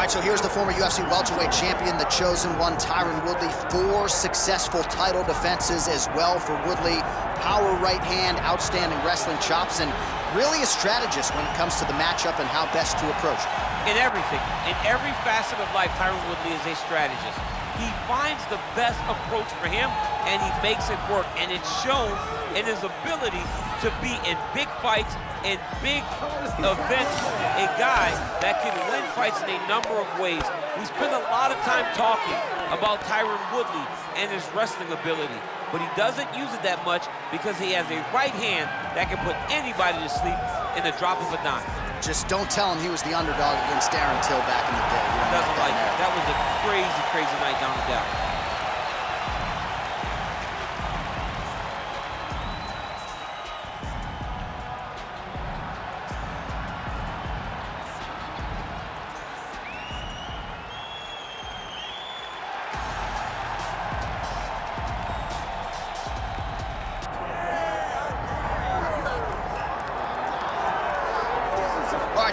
right, so here's the former UFC welterweight champion, the chosen one, Tyron Woodley. 4 successful title defenses as well for Woodley. Power right hand, outstanding wrestling chops, and really a strategist when it comes to the matchup and how best to approach it. In everything, in every facet of life, Tyron Woodley is a strategist. He finds the best approach for him, and he makes it work. And it's shown in his ability to be in big fights, in big events, a guy that can win fights in a number of ways. We spend a lot of time talking about Tyron Woodley and his wrestling ability, but he doesn't use it that much because he has a right hand that can put anybody to sleep in the drop of a dime. Just don't tell him he was the underdog against Darren Till back in the day. He doesn't like it. That was a crazy, crazy night down the Dow.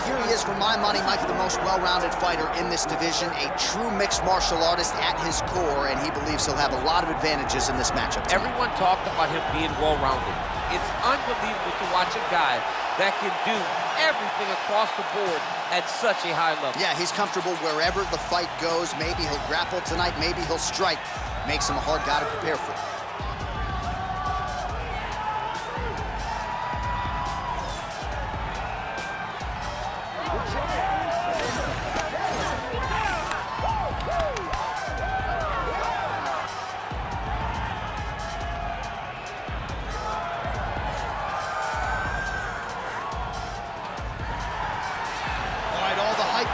Here he is, for my money, Mike, the most well-rounded fighter in this division, a true mixed martial artist at his core, and he believes he'll have a lot of advantages in this matchup tonight. Everyone talked about him being well-rounded. It's unbelievable to watch a guy that can do everything across the board at such a high level. Yeah, he's comfortable wherever the fight goes. Maybe he'll grapple tonight, maybe he'll strike. Makes him a hard guy to prepare for.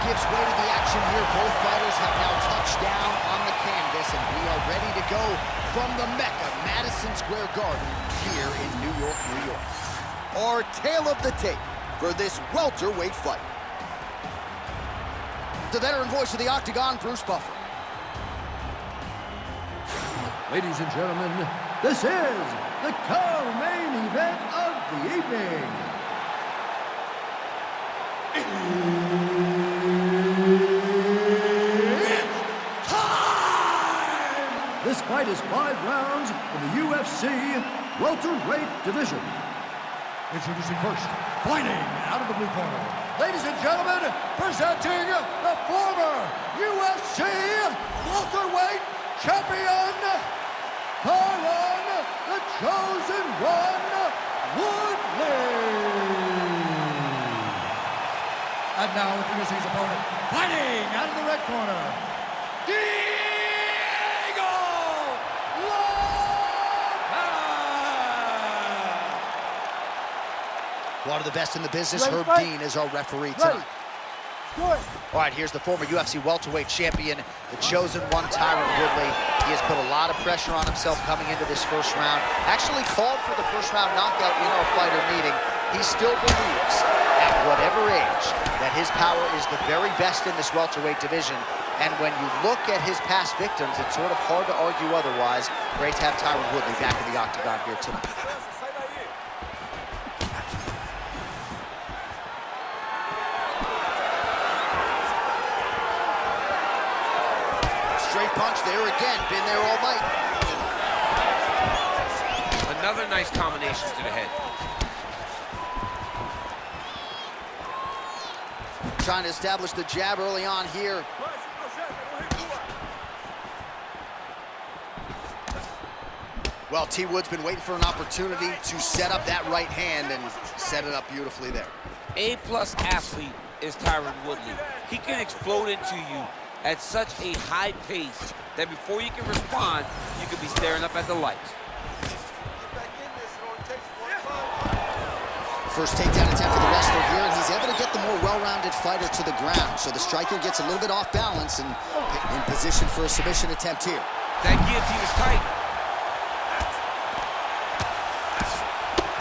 Gives way to the action here. Both fighters have now touched down on the canvas, and we are ready to go from the Mecca, Madison Square Garden, here in New York, New York. Our tale of the tape for this welterweight fight. The veteran voice of the Octagon, Bruce Buffer. Ladies and gentlemen, this is the co-main event of the evening. This fight is 5 rounds in the UFC welterweight division. Introducing first, fighting out of the blue corner. Ladies and gentlemen, presenting the former UFC welterweight champion, Tyron, the chosen one, Woodley. And now introducing his opponent, fighting out of the red corner, one of the best in the business, Herb Dean, is our referee tonight. All right, here's the former UFC welterweight champion, the chosen one, Tyron Woodley. He has put a lot of pressure on himself coming into this first round. Actually called for the first round knockout in our fighter meeting. He still believes, at whatever age, that his power is the very best in this welterweight division. And when you look at his past victims, it's sort of hard to argue otherwise. Great to have Tyron Woodley back in the octagon here tonight. Straight punch there again, been there all night. Another nice combination to the head. Trying to establish the jab early on here. Well, T. Wood's been waiting for an opportunity to set up that right hand and set it up beautifully there. A-plus athlete is Tyron Woodley. He can explode into you at such a high pace that before you can respond, you could be staring up at the lights. First takedown attempt for the wrestler here, and he's able to get the more well-rounded fighter to the ground. So the striker gets a little bit off balance and in position for a submission attempt here. That guillotine is tight.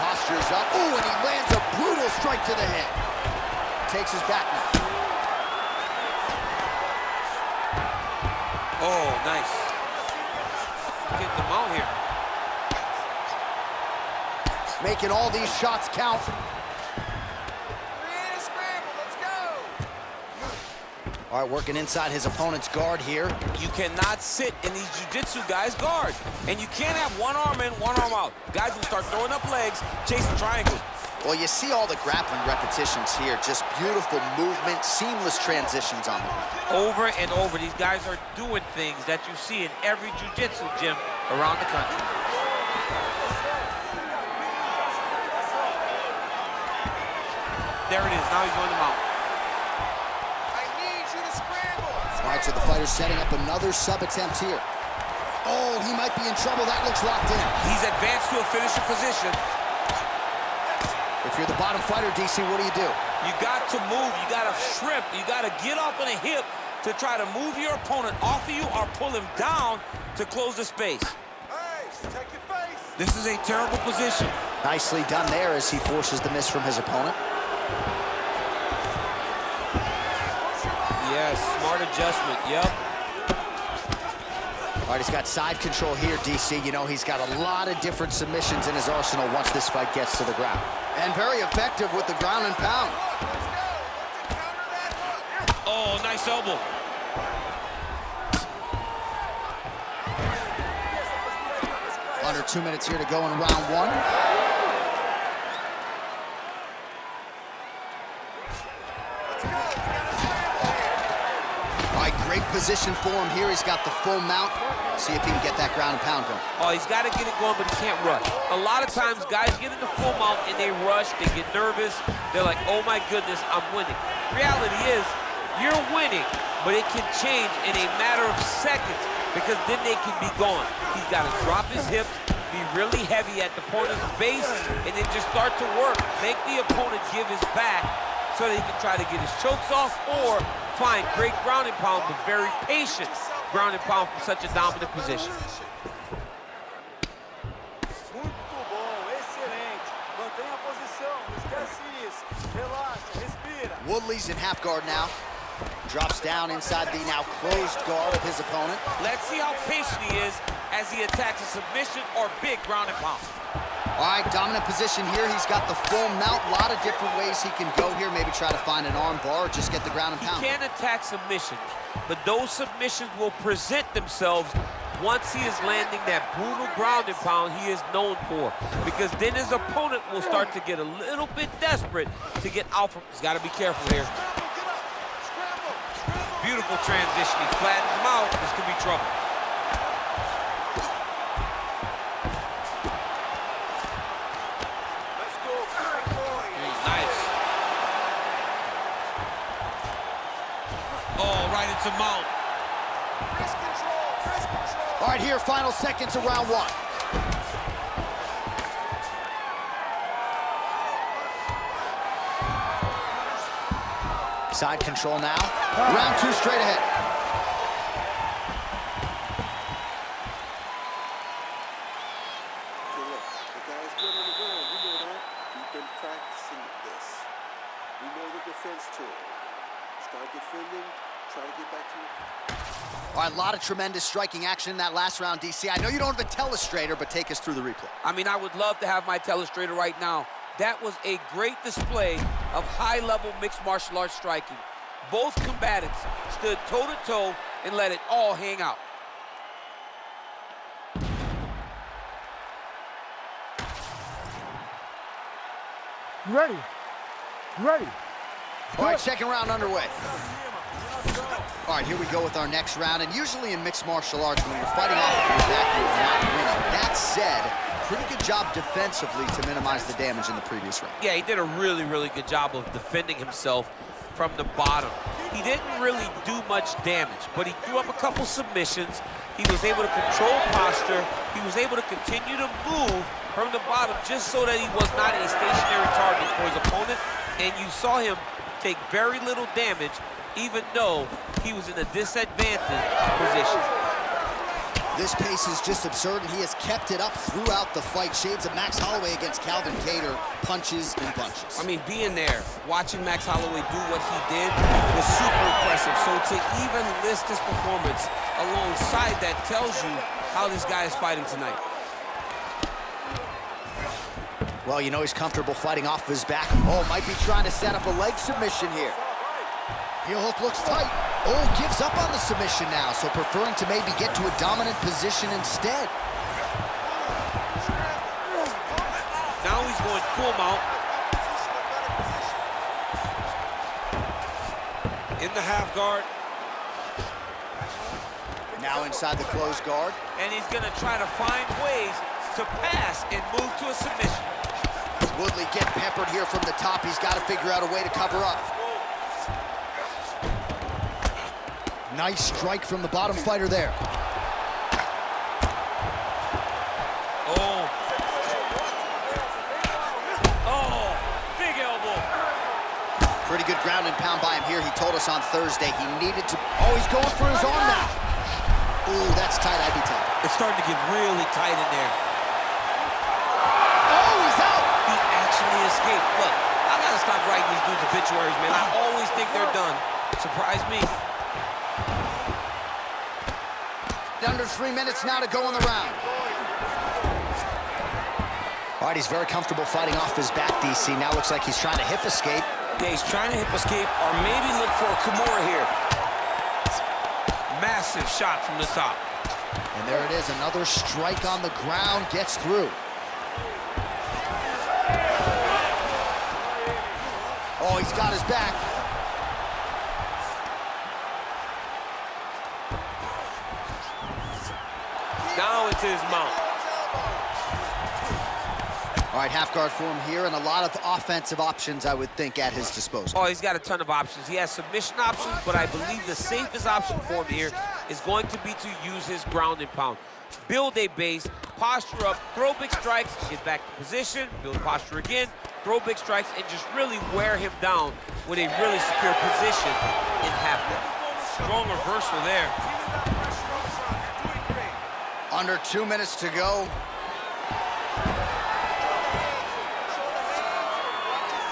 Postures up. Ooh, and he lands a brutal strike to the head. Takes his back now. Oh, nice. Getting them out here. Making all these shots count. Scramble, let's go. All right, working inside his opponent's guard here. You cannot sit in these jiu-jitsu guys' guard. And you can't have one arm in, one arm out. Guys will start throwing up legs, chasing triangles. Well, you see all the grappling repetitions here. Just beautiful movement, seamless transitions on the ground. Over and over, these guys are doing things that you see in every jiu-jitsu gym around the country. There it is, now he's on the mount. All right, so the fighter's setting up another sub attempt here. Oh, he might be in trouble. That looks locked in. He's advanced to a finishing position. If you're the bottom fighter, DC, what do? You got to move, you got to shrimp, you got to get up on a hip to try to move your opponent off of you or pull him down to close the space. Hey, take your face. This is a terrible position. Nicely done there as he forces the miss from his opponent. Yes, smart adjustment, yep. All right, he's got side control here, DC. You know, he's got a lot of different submissions in his arsenal once this fight gets to the ground. And very effective with the ground and pound. Oh, nice elbow. Under 2 minutes here to go in round one. All right, great position for him here. He's got the full mount. See if he can get that ground and pound going. Oh, he's got to get it going, but he can't rush. A lot of times, guys get in the full mount and they rush, they get nervous. They're like, oh my goodness, I'm winning. Reality is, you're winning, but it can change in a matter of seconds because then they can be gone. He's got to drop his hips, be really heavy at the opponent's base, and then just start to work. Make the opponent give his back so that he can try to get his chokes off or find great ground and pound, but very patient ground and pound from such a dominant position. Muito bom, excelente. Mantenha a posição, não esquece isso. Relaxa, respira. Woodley's in half guard now. Drops down inside the now closed guard of his opponent. Let's see how patient he is as he attacks a submission or big ground and pound. All right, dominant position here. He's got the full mount. A lot of different ways he can go here. Maybe try to find an arm bar or just get the ground and pound. He can attack submissions, but those submissions will present themselves once he is landing that brutal ground and pound he is known for. Because then his opponent will start to get a little bit desperate to get out from. He's got to be careful here. Beautiful transition. He flattens him out. This could be trouble. Nice. Oh, right into mount. All right, here, final seconds of round one. Side control now. Round two straight ahead. Okay, look, the guy's good on the ground. We know that. We've been practicing this. We know the defense too. Start defending, try to get back to you. All right, a lot of tremendous striking action in that last round, DC. I know you don't have a telestrator, but take us through the replay. I mean, I would love to have my telestrator right now. That was a great display of high-level mixed martial arts striking. Both combatants stood toe-to-toe and let it all hang out. You ready? You ready? All right, second round underway. All right, here we go with our next round. And usually in mixed martial arts, when you're fighting off of your back, you're not winning. That said, pretty good job defensively to minimize the damage in the previous round. Yeah, he did a really, really good job of defending himself from the bottom. He didn't really do much damage, but he threw up a couple submissions. He was able to control posture. He was able to continue to move from the bottom just so that he was not a stationary target for his opponent. And you saw him take very little damage, even though he was in a disadvantaged position. This pace is just absurd, and he has kept it up throughout the fight. Shades of Max Holloway against Calvin Kattar, punches and bunches. I mean, being there, watching Max Holloway do what he did was super impressive. So to even list this performance alongside that tells you how this guy is fighting tonight. Well, you know he's comfortable fighting off his back. Oh, might be trying to set up a leg submission here. Heel hook looks tight. Oh, gives up on the submission now, so preferring to maybe get to a dominant position instead. Now he's going full mount. In the half guard. Now inside the closed guard. And he's gonna try to find ways to pass and move to a submission. Woodley getting peppered here from the top. He's got to figure out a way to cover up. Nice strike from the bottom fighter there. Oh. Oh, big elbow. Pretty good ground and pound by him here. He told us on Thursday he needed to... Oh, he's going for his arm now. Ooh, that's tight, IB time. It's starting to get really tight in there. Oh, he's out. He actually escaped. Look, I gotta stop writing these dudes obituaries, man. I always think they're done. Surprise me. Under 3 minutes now to go in the round. All right, he's very comfortable fighting off his back, DC. Now looks like he's trying to hip escape. Yeah, he's trying to hip escape or maybe look for a Kimura here. Massive shot from the top. And there it is, another strike on the ground, gets through. Oh, he's got his back. Now it's his mount. All right, half guard for him here, and a lot of offensive options, I would think, at his disposal. Oh, he's got a ton of options. He has submission options, but I believe the safest option for him here is going to be to use his ground and pound. Build a base, posture up, throw big strikes, get back to position, build posture again, throw big strikes, and just really wear him down with a really secure position in half guard. Strong reversal there. Under 2 minutes to go.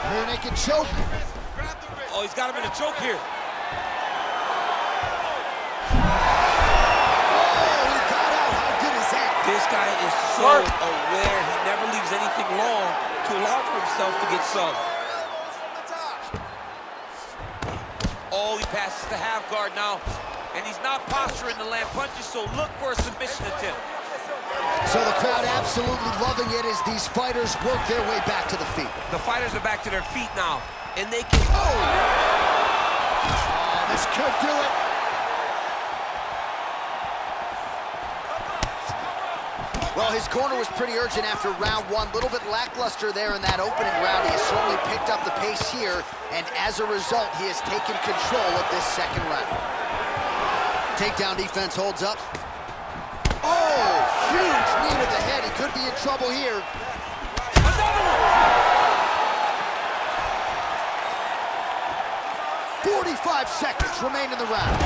Rear naked choke. Oh, he's got him in a choke here. Oh, he got out. How good is that? This guy is so aware. He never leaves anything long to allow for himself to get subbed. Oh, he passes the half guard now. And he's not posturing to land punches, so look for a submission attempt. So the crowd absolutely loving it as these fighters work their way back to the feet. The fighters are back to their feet now, and they can... Oh, this could do it. Well, his corner was pretty urgent after round one. A little bit lackluster there in that opening round. He has certainly picked up the pace here, and as a result, he has taken control of this second round. Takedown defense holds up. Oh, huge knee to the head. He could be in trouble here. Another one! 45 seconds remain in the round.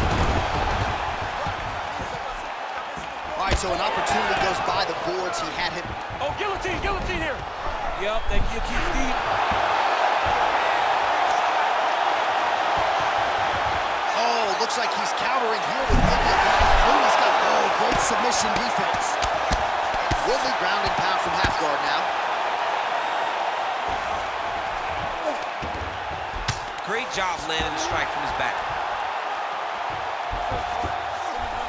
All right, so an opportunity goes by the boards. He had him. Oh, guillotine here. Yep, that guillotine's deep. Oh, looks like he's countering here with maybe a guy through. He's got, great submission defense. Woodley ground and pound from half guard now. Great job landing the strike from his back.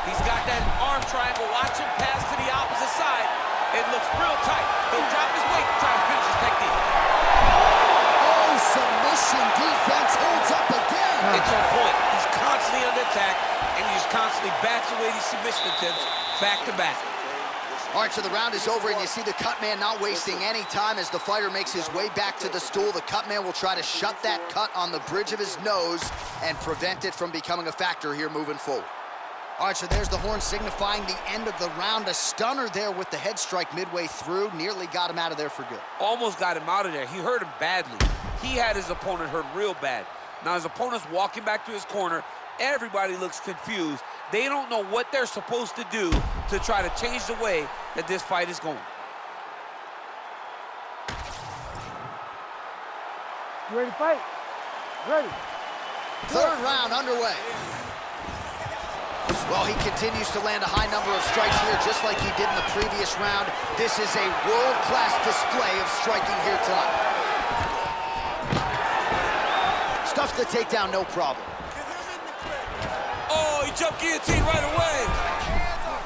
He's got that arm triangle. Watch him pass to the opposite side. It looks real tight. He'll drop his weight to try to finish his technique. Oh, submission defense holds up again. It's on point. He's constantly under attack, and he just constantly bats away these submission attempts back to back. All right, so the round is over, and you see the cut man not wasting any time as the fighter makes his way back to the stool. The cut man will try to shut that cut on the bridge of his nose and prevent it from becoming a factor here moving forward. All right, so there's the horn signifying the end of the round. A stunner there with the head strike midway through. Nearly got him out of there for good. Almost got him out of there. He hurt him badly. He had his opponent hurt real bad. Now his opponent's walking back to his corner. Everybody looks confused. They don't know what they're supposed to do to try to change the way that this fight is going. You ready to fight? Ready. Third round underway. Well, he continues to land a high number of strikes here, just like he did in the previous round. This is a world-class display of striking here tonight. Stuffs the takedown, no problem. guillotine right away.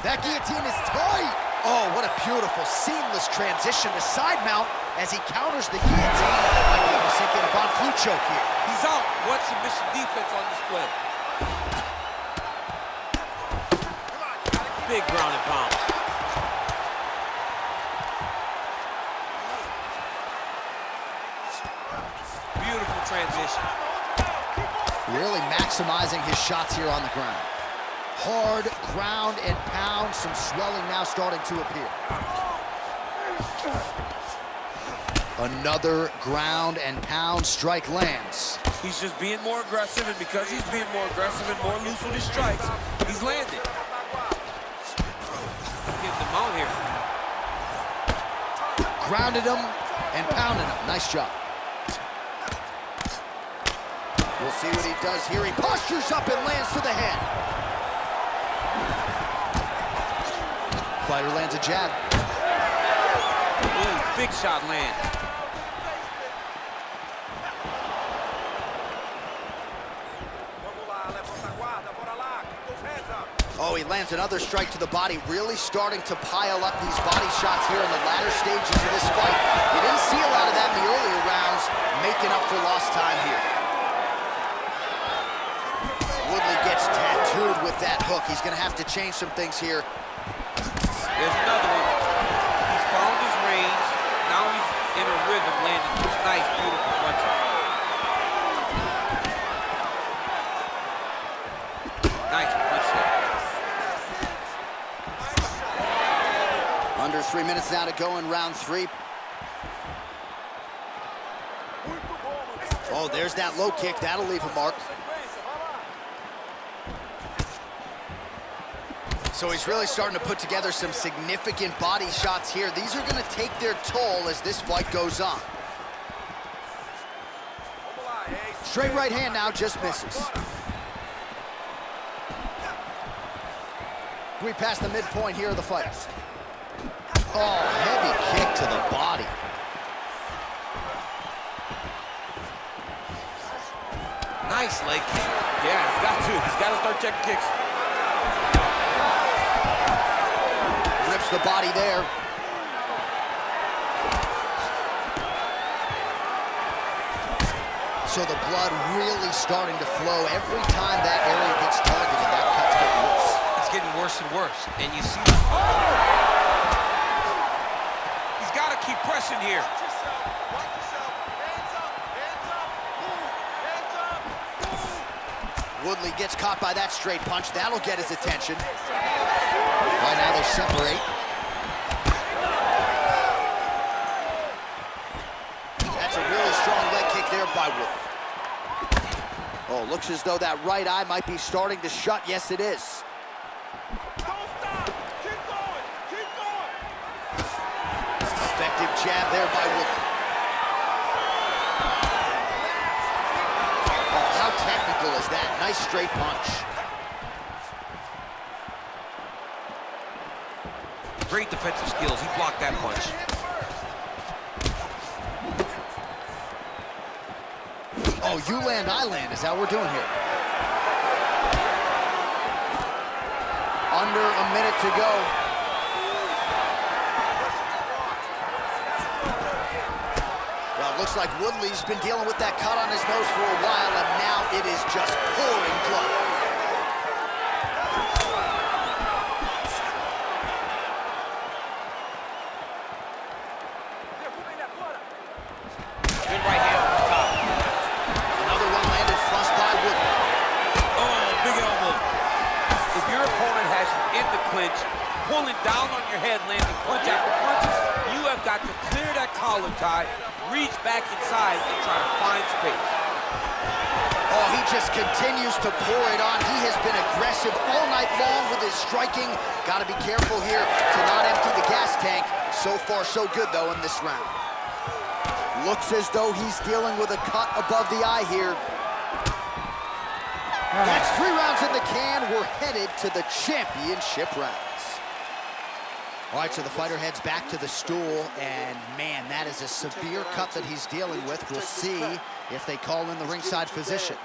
That guillotine is tight. Oh, what a beautiful, seamless transition to side mount as he counters the guillotine. Might be able to sink in a Von Flue choke here. He's out. What submission defense on display. Big ground and pound. Beautiful transition. Really maximizing his shots here on the ground. Hard ground and pound, some swelling now starting to appear. Another ground and pound strike lands. He's just being more aggressive, and because he's being more aggressive and more loose with his strikes, he's landing. Getting the mount here. Grounded him and pounded him. Nice job. We'll see what he does here. He postures up and lands to the head. Fighter lands a jab. Ooh, big shot land. Oh, he lands another strike to the body, really starting to pile up these body shots here in the latter stages of this fight. You didn't see a lot of that in the earlier rounds, making up for lost time here. Woodley gets tattooed with that hook. He's gonna have to change some things here. There's another one. He's found his range. Now he's in a rhythm landing. Nice, beautiful punches. Nice punch there. Under 3 minutes now to go in round 3. Oh, there's that low kick. That'll leave a mark. So he's really starting to put together some significant body shots here. These are going to take their toll as this fight goes on. Straight right hand now, just misses. We pass the midpoint here of the fight. Oh, heavy kick to the body. Nice leg kick. Yeah, he's got to. He's got to start checking kicks. Rips the body there. So the blood really starting to flow. Every time that area gets targeted, that cut's getting worse. It's getting worse and worse. And you see, he's got to keep pressing here. Woodley gets caught by that straight punch. That'll get his attention. Right now they separate. That's a really strong leg kick there by Woodley. Oh, looks as though that right eye might be starting to shut. Yes, it is. Don't stop. Keep going. Keep going. Effective jab there by Woodley. Oh, how technical is that? Nice straight punch. Great defensive skills. He blocked that punch. Oh, you land, I land is how we're doing here. Under a minute to go. Well, it looks like Woodley's been dealing with that cut on his nose for a while, and now it is just pouring blood. Good right hand from the top. Another one landed flush by Woodley. Oh, big elbow. If your opponent has you in the clinch, pulling down on your head, landing punch after punches, you have got to clear that collar tie, reach back inside, and try to find space. Oh, he just continues to pour it on. He has been aggressive all night long with his striking. Got to be careful here to not empty the gas tank. So far, so good, though, in this round. Looks as though he's dealing with a cut above the eye here. That's 3 rounds in the can. We're headed to the championship rounds. All right, so the fighter heads back to the stool, and man, that is a severe cut that he's dealing with. We'll see if they call in the ringside physician.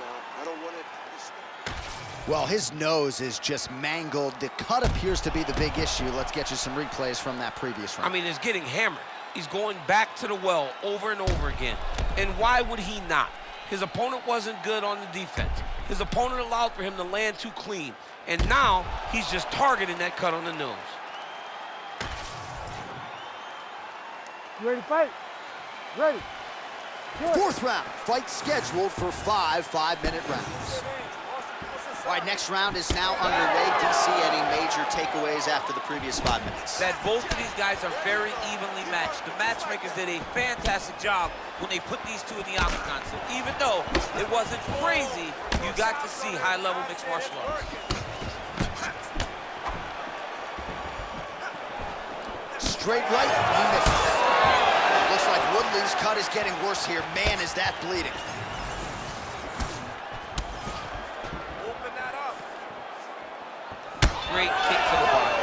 Well, his nose is just mangled. The cut appears to be the big issue. Let's get you some replays from that previous round. I mean, it's getting hammered. He's going back to the well over and over again. And why would he not? His opponent wasn't good on the defense. His opponent allowed for him to land too clean. And now he's just targeting that cut on the nose. You ready to fight? Ready. Fourth round, fight scheduled for 5 5-minute rounds. All right, next round is now underway. DC, any major takeaways after the previous 5 minutes? That both of these guys are very evenly matched. The matchmakers did a fantastic job when they put these two in the octagon. So even though it wasn't crazy, you got to see high-level mixed martial arts. Straight right, he misses. Looks like Woodley's cut is getting worse here. Man, is that bleeding. Great kick to the body.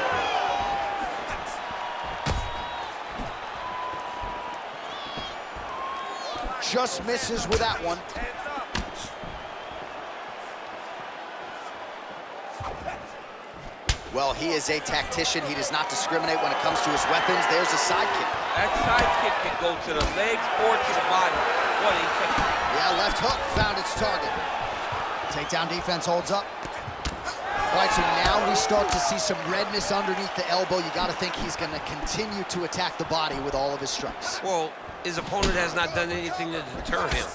Just misses with that one. Well, he is a tactician. He does not discriminate when it comes to his weapons. There's a side kick. That side kick can go to the legs or to the body. What a kick. Yeah, left hook found its target. Takedown defense holds up. All right, so now we start to see some redness underneath the elbow. You got to think he's going to continue to attack the body with all of his strikes. Well, his opponent has not done anything to deter him.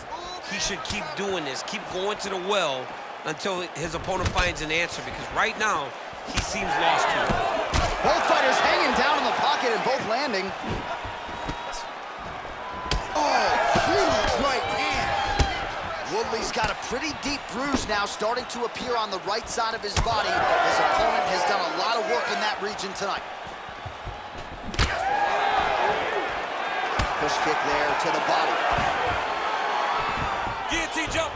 He should keep doing this, keep going to the well until his opponent finds an answer, because right now, he seems lost to it. Both fighters hanging down in the pocket and both landing. Oh, huge right hand. Woodley's got a pretty deep bruise now starting to appear on the right side of his body. His opponent has done a lot of work in that region tonight. Push kick there to the body. Guillotine jump.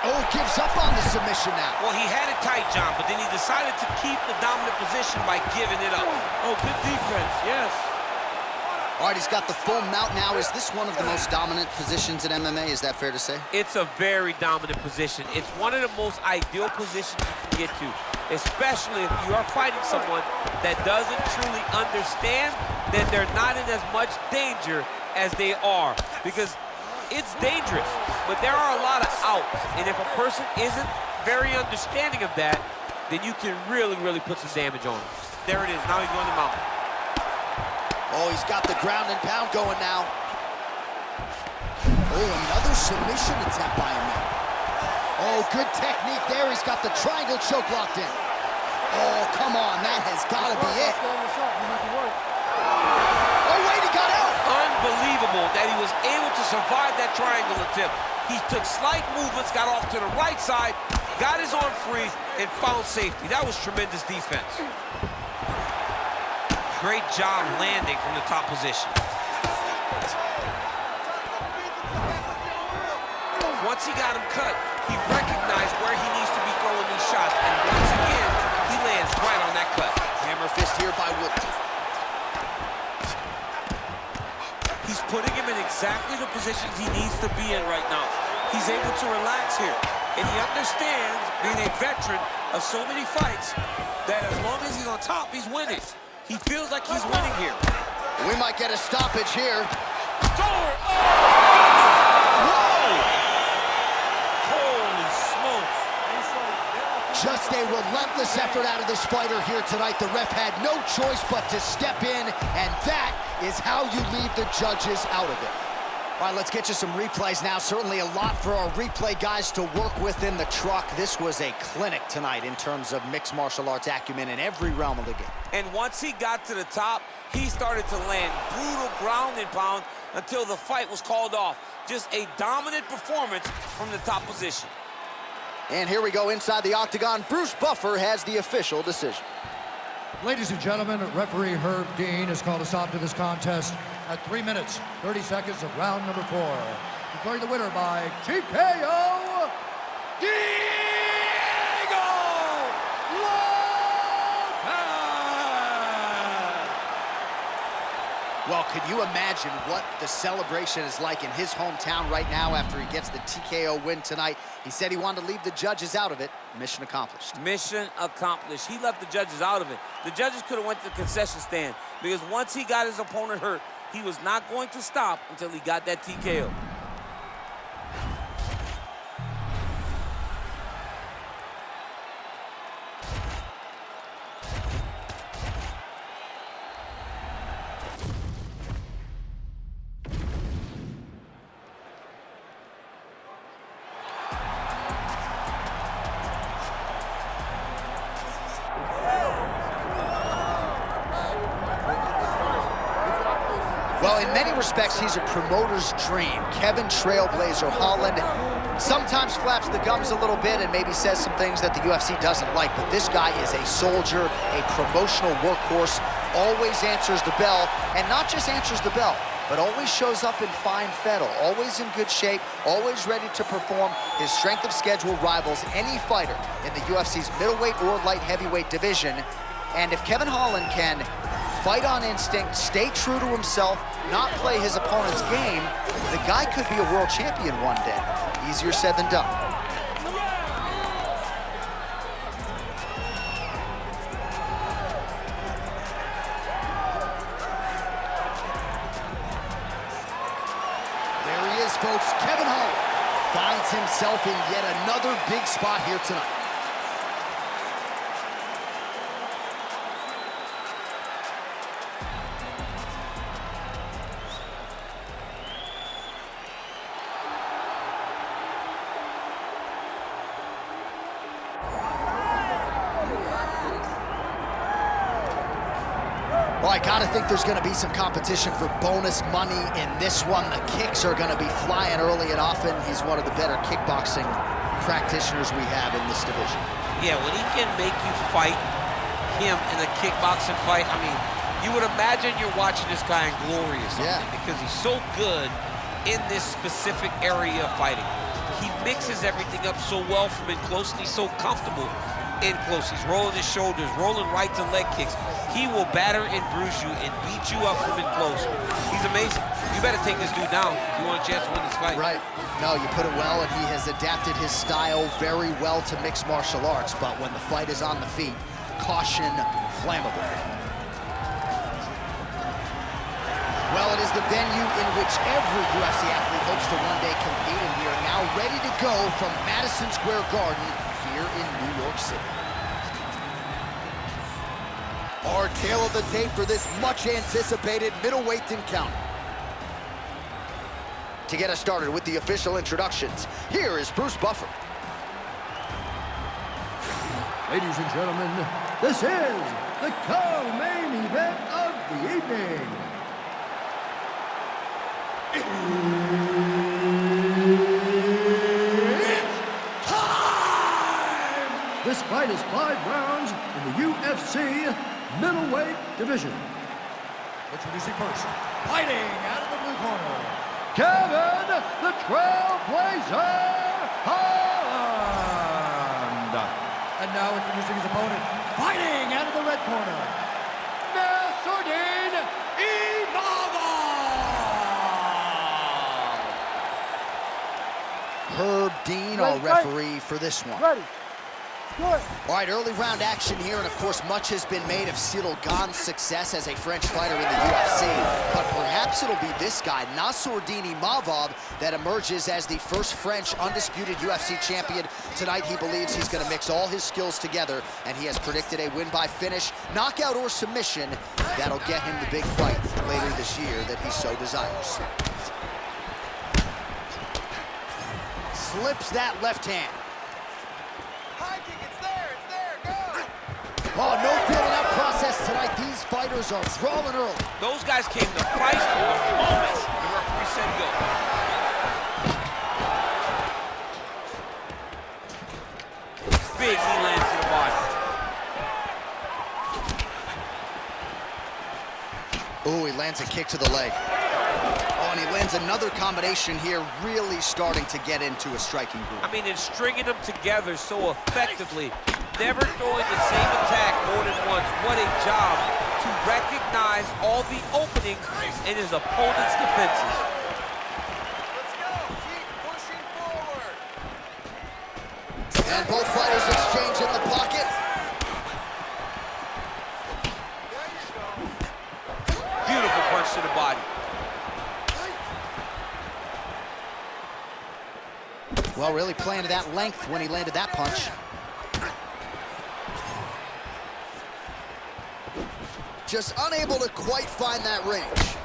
Oh, gives up on the submission now. Well, he had it tight, John, but then he decided to keep the dominant position by giving it up. Oh, good defense, yes. All right, he's got the full mount now. Is this one of the most dominant positions in MMA? Is that fair to say? It's a very dominant position. It's one of the most ideal positions you can get to, especially if you are fighting someone that doesn't truly understand, then they're not in as much danger as they are, because it's dangerous, but there are a lot of outs, and if a person isn't very understanding of that, then you can really, really put some damage on him. There it is, now he's going to mount. Oh, he's got the ground and pound going now. Oh, another submission attempt by him now. Oh, good technique there. He's got the triangle choke locked in. Oh, come on, that has got to be it. Oh, wait, he got out. Unbelievable that he was able to survive that triangle attempt. He took slight movements, got off to the right side, got his arm free, and found safety. That was tremendous defense. Great job landing from the top position. Once he got him cut, he recognized where he needs to be throwing these shots, and once again, he lands right on that cut. Hammer fist here by Woodley. He's putting him in exactly the positions he needs to be in right now. He's able to relax here, and he understands, being a veteran of so many fights, that as long as he's on top, he's winning. He feels like he's winning here. We might get a stoppage here. Whoa! Holy smokes. Just a relentless effort out of this fighter here tonight. The ref had no choice but to step in, and that is how you leave the judges out of it. All right, let's get you some replays now. Certainly a lot for our replay guys to work with in the truck. This was a clinic tonight in terms of mixed martial arts acumen in every realm of the game. And once he got to the top, he started to land brutal ground and pound until the fight was called off. Just a dominant performance from the top position. And here we go inside the octagon. Bruce Buffer has the official decision. Ladies and gentlemen, referee Herb Dean has called a stop to this contest at 3 minutes, 30 seconds of round number 4. Declaring the winner by TKO, Diego Lopez! Well, could you imagine what the celebration is like in his hometown right now after he gets the TKO win tonight? He said he wanted to leave the judges out of it. Mission accomplished. Mission accomplished. He left the judges out of it. The judges could have went to the concession stand because once he got his opponent hurt, he was not going to stop until he got that TKO. Well, in many respects, he's a promoter's dream. Kevin Trailblazer Holland sometimes flaps the gums a little bit and maybe says some things that the UFC doesn't like, but this guy is a soldier, a promotional workhorse, always answers the bell, and not just answers the bell, but always shows up in fine fettle, always in good shape, always ready to perform. His strength of schedule rivals any fighter in the UFC's middleweight or light heavyweight division. And if Kevin Holland can fight on instinct, stay true to himself, not play his opponent's game, the guy could be a world champion one day. Easier said than done. There he is, folks. Kevin Holland finds himself in yet another big spot here tonight. Well, I gotta think there's gonna be some competition for bonus money in this one. The kicks are gonna be flying early and often. He's one of the better kickboxing practitioners we have in this division. Yeah, when he can make you fight him in a kickboxing fight, I mean, you would imagine you're watching this guy in glory or something because he's so good in this specific area of fighting. He mixes everything up so well from in close, and he's so comfortable in close. He's rolling his shoulders, rolling rights and leg kicks. He will batter and bruise you and beat you up from in close. He's amazing. You better take this dude down if you want a chance to win this fight. Right. No, you put it well, and he has adapted his style very well to mixed martial arts, but when the fight is on the feet, caution, flammable. Well, it is the venue in which every UFC athlete hopes to one day compete, and we are now ready to go from Madison Square Garden here in New York City. Our tale of the tape for this much-anticipated middleweight encounter. To get us started with the official introductions, here is Bruce Buffer. Ladies and gentlemen, this is the co-main event of the evening. It's time! This fight is 5 rounds in the UFC middleweight division. Introducing first, fighting out of the blue corner, Kevin the Trailblazer Holland. And now introducing his opponent, fighting out of the red corner, Nasruddin Herb Dean, our referee for this one. Ready. Good. All right, early round action here, and of course, much has been made of Ciryl Gane's success as a French fighter in the UFC, but perhaps it'll be this guy, Nasruddin Imavov, that emerges as the first French undisputed UFC champion. Tonight, he believes he's gonna mix all his skills together, and he has predicted a win by finish, knockout or submission. That'll get him the big fight later this year that he so desires. Slips that left hand. Oh, no feeling out process tonight. These fighters are brawling early. Those guys came to fight from the moment the referee said go. Big knee lands to the body. Oh, he lands a kick to the leg. Oh, and he lands another combination here, really starting to get into a striking groove. I mean, and stringing them together so effectively. Never throwing the same attack more than once. What a job to recognize all the openings in his opponent's defenses. Let's go. Keep pushing forward. And both fighters exchange in the pocket. Beautiful punch to the body. Well, really playing to that length when he landed that punch. Just unable to quite find that range.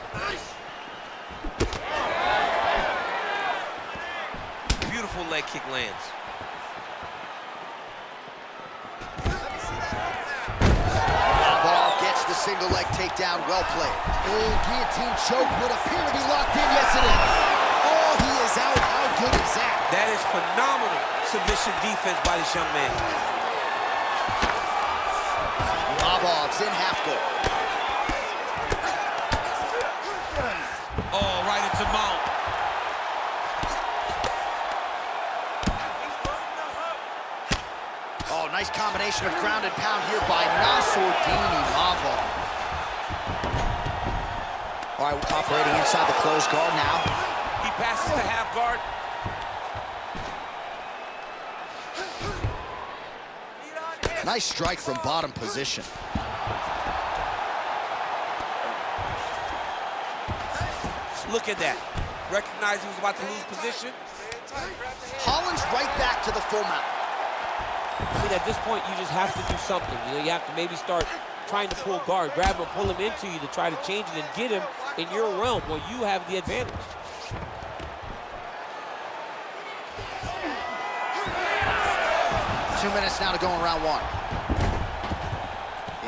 Beautiful leg kick lands. Ball gets the single leg takedown, well played. Oh, guillotine choke would appear to be locked in. Yes, it is. Oh, he is out. How good is that? That is phenomenal submission defense by this young man. Bobov's in half guard. Oh, right into mount. Oh, nice combination of ground and pound here by Nassourdine Imavov. All right, operating inside the closed guard now. He passes to half guard. Nice strike from bottom position. Look at that. Recognized he was about to lose position. Holland's right back to the full mount. I mean, at this point, you just have to do something. You know, you have to maybe start trying to pull guard, grab him, pull him into you to try to change it and get him in your realm where you have the advantage. Two minutes now to go in round one.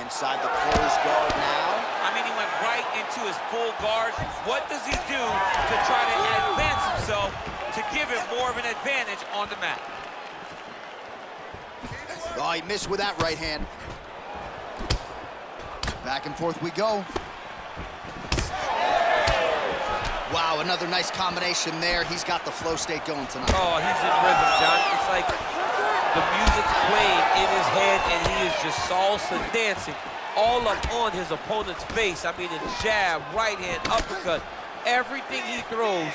Inside the closed guard now. I mean, he went right into his full guard. What does he do to try to advance himself to give him more of an advantage on the mat? Oh, he missed with that right hand. Back and forth we go. Wow, another nice combination there. He's got the flow state going tonight. Oh, he's in rhythm, John. It's like the music's playing in his head, and he is just salsa dancing all up on his opponent's face. I mean, a jab, right hand, uppercut. Everything he throws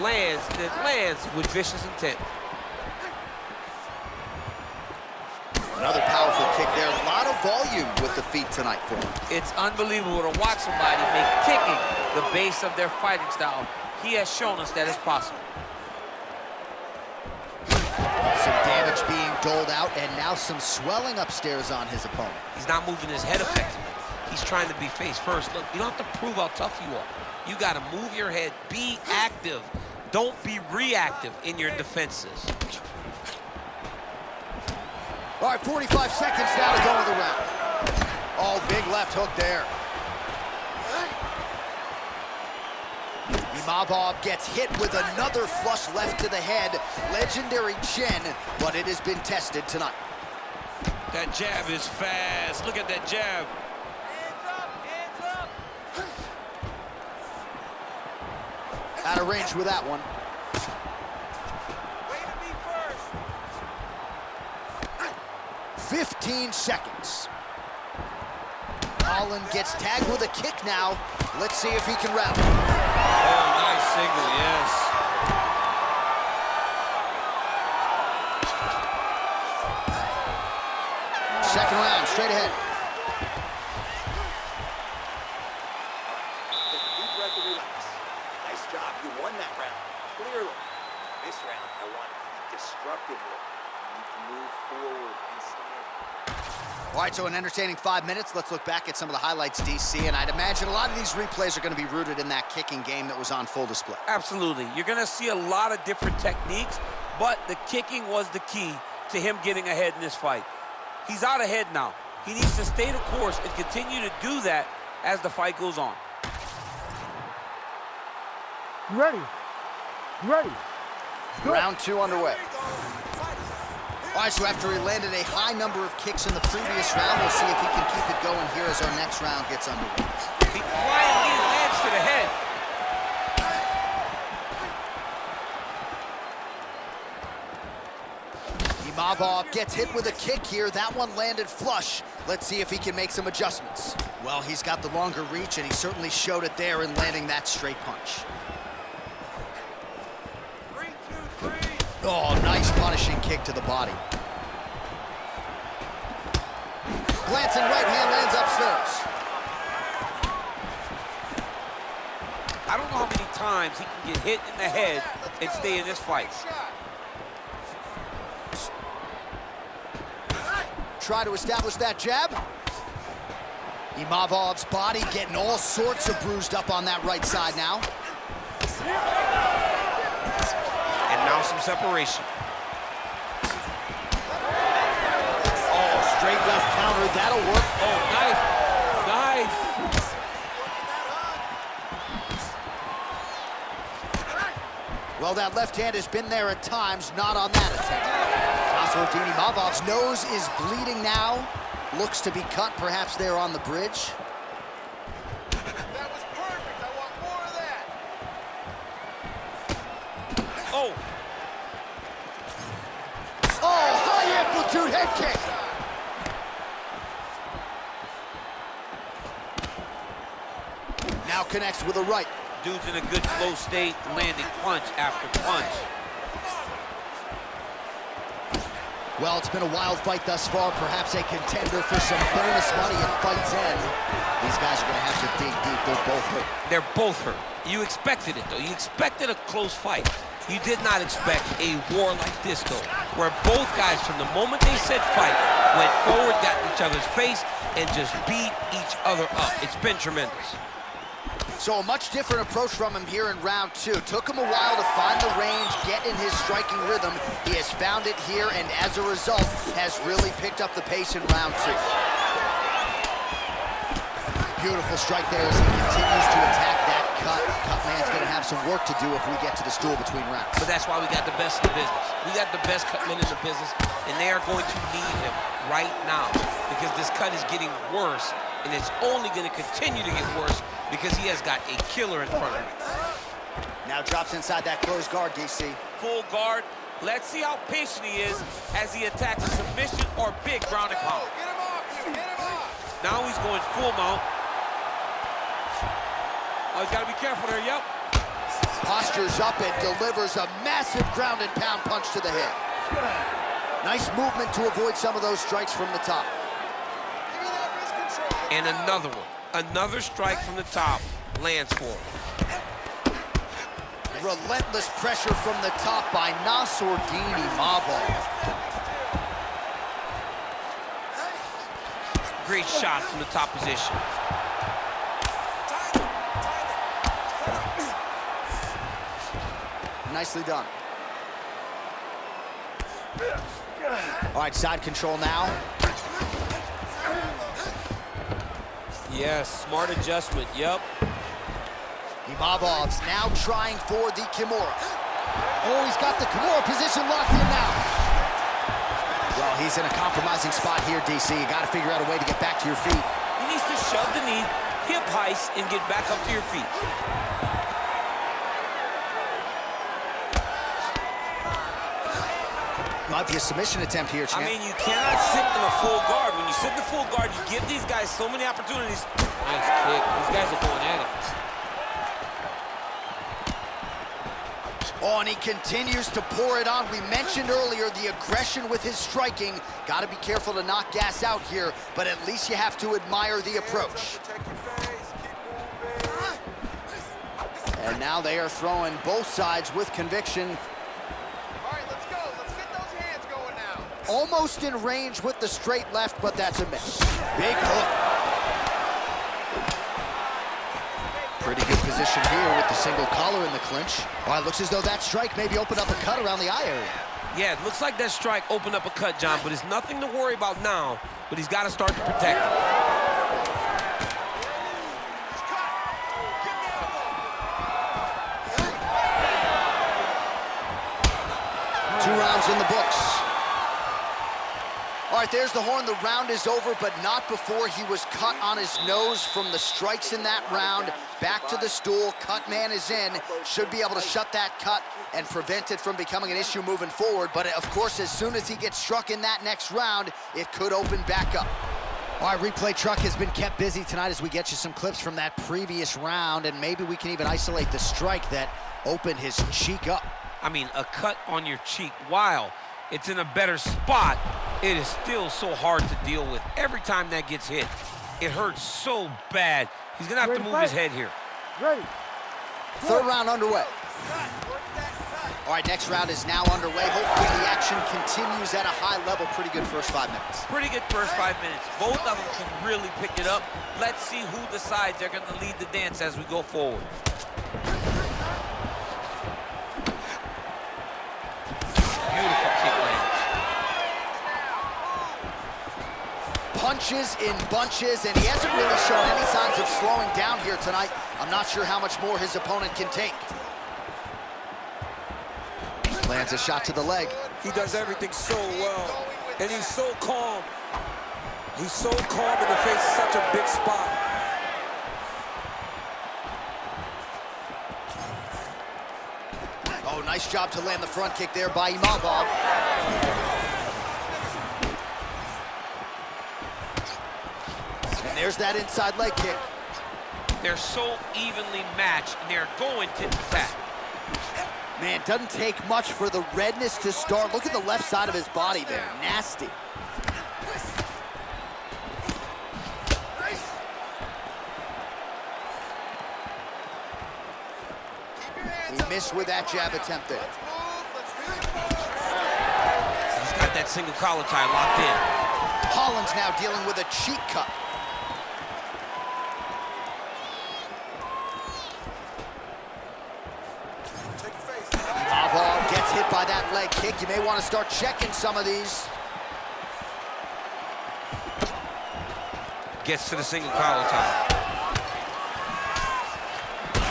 lands, and it lands with vicious intent. Another powerful kick there. A lot of volume with the feet tonight for him. It's unbelievable to watch somebody make kicking the base of their fighting style. He has shown us that it's possible. Some damage being doled out, and now some swelling upstairs on his opponent. He's not moving his head effectively. He's trying to be face first. Look, you don't have to prove how tough you are. You got to move your head, be active. Don't be reactive in your defenses. All right, 45 seconds now to go in the round. Oh, big left hook there. Imavov gets hit with another flush left to the head. Legendary chin, but it has been tested tonight. That jab is fast. Look at that jab. Hands up, hands up. Out of range with that one. Way to be first. 15 seconds. Holland gets tagged with a kick now. Let's see if he can rally. Oh, nice signal, yes. Second round, straight ahead. Take a deep breath and relax. Nice job. You won that round. Clearly. This round, I want it to be destructive look. You need to move forward instead. All right, so an entertaining 5 minutes. Let's look back at some of the highlights, DC, and I'd imagine a lot of these replays are going to be rooted in that kicking game that was on full display. Absolutely. You're going to see a lot of different techniques, but the kicking was the key to him getting ahead in this fight. He's out ahead now. He needs to stay the course and continue to do that as the fight goes on. You ready? You ready? Round two underway. All right, so after he landed a high number of kicks in the previous round, we'll see if he can keep it going here as our next round gets underway. He quietly lands to the head. Imavov gets hit with a kick here. That one landed flush. Let's see if he can make some adjustments. Well, he's got the longer reach, and he certainly showed it there in landing that straight punch. 3, 2, 3. Oh, nice punishing kick to the body. glancing right hand lands upstairs. I don't know how many times he can get hit in the head and stay in this fight. Try to establish that jab. Imavov's body getting all sorts of bruised up on that right side now. And now some separation. Oh, straight left counter, that'll work. Oh, nice, nice. Well, that left hand has been there at times, not on that attempt. Nassourdine Imavov's nose is bleeding now. Looks to be cut, perhaps there on the bridge. That was perfect. I want more of that. Oh, Oh, high amplitude head kick. Now connects with a right. dude's in a good flow state, landing punch after punch. Well, it's been a wild fight thus far, perhaps a contender for some bonus money at fight's end. These guys are going to have to dig deep. They're both hurt. They're both hurt. You expected it, though. You expected a close fight. You did not expect a war like this, though, where both guys, from the moment they said fight, went forward, got in each other's face, and just beat each other up. It's been tremendous. So a much different approach from him here in round two. Took him a while to find the range, get in his striking rhythm. He has found it here, and as a result, has really picked up the pace in round two. Beautiful strike there as he continues to attack that cut. Cutman's gonna have some work to do if we get to the stool between rounds. But that's why we got the best in the business. We got the best cutman in the business, and they are going to need him right now because this cut is getting worse, and it's only going to continue to get worse because he has got a killer in front of him. Now drops inside that closed guard, DC. Full guard. Let's see how patient he is as he attacks a submission or big ground and pound. Get him off you, get him off. Now he's going full mount. Oh, he's got to be careful there, yep. Postures up and delivers a massive ground and pound punch to the head. Nice movement to avoid some of those strikes from the top. Give me that wrist control. And another one. Another strike from the top lands for him. Relentless pressure from the top by Nassourdine Imavov. Great shot from the top position. Nicely done. All right, side control now. Yes, smart adjustment, yep. Imavov's now trying for the Kimura. Oh, he's got the Kimura position locked in now. Well, he's in a compromising spot here, DC. You got to figure out a way to get back to your feet. He needs to shove the knee, hip heist, and get back up to your feet. Might be a submission attempt here, champ. I mean, you cannot sit in a full guard. When you sit in the full guard, you give these guys so many opportunities. Nice kick. These guys are going at it. Oh, and he continues to pour it on. We mentioned earlier the aggression with his striking. Got to be careful to not gas out here, but at least you have to admire the approach. Protect your face, keep moving. And now they are throwing both sides with conviction. All right, let's go. Let's get those hands going now. Almost in range with the straight left, but that's a miss. Big hook. Pretty good position here with the single collar in the clinch. Well, it looks as though that strike maybe opened up a cut around the eye area. Yeah, it looks like that strike opened up a cut, John, but it's nothing to worry about now, but he's got to start to protect it. Two rounds in the books. All right, there's the horn. The round is over, but not before he was cut on his nose from the strikes in that round. Back to the stool. Cut man is in. Should be able to shut that cut and prevent it from becoming an issue moving forward. But, of course, as soon as he gets struck in that next round, it could open back up. All right, replay truck has been kept busy tonight as we get you some clips from that previous round, and maybe we can even isolate the strike that opened his cheek up. I mean, a cut on your cheek. Wow. it's in a better spot, it is still so hard to deal with. Every time that gets hit, it hurts so bad. He's gonna have to move his head here. Ready. Third round underway. All right, next round is now underway. Hopefully the action continues at a high level. Pretty good first 5 minutes. Pretty good first 5 minutes. Both of them can really pick it up. Let's see who decides they're gonna lead the dance as we go forward. Beautiful kick lands. Punches in bunches, and he hasn't really shown any signs of slowing down here tonight. I'm not sure how much more his opponent can take. Lands a shot to the leg. He does everything so well, and he's so calm. He's so calm in the face of such a big spot. Oh, nice job to land the front kick there by Imavov. And there's that inside leg kick. They're so evenly matched, and they're going tit-for-tat. Man, doesn't take much for the redness to start. Look at the left side of his body there. Nasty. He missed with that jab attempt there. He's got that single collar tie locked in. Holland's now dealing with a cheek cut. Imavov gets hit by that leg kick. You may want to start checking some of these. Gets to the single collar tie.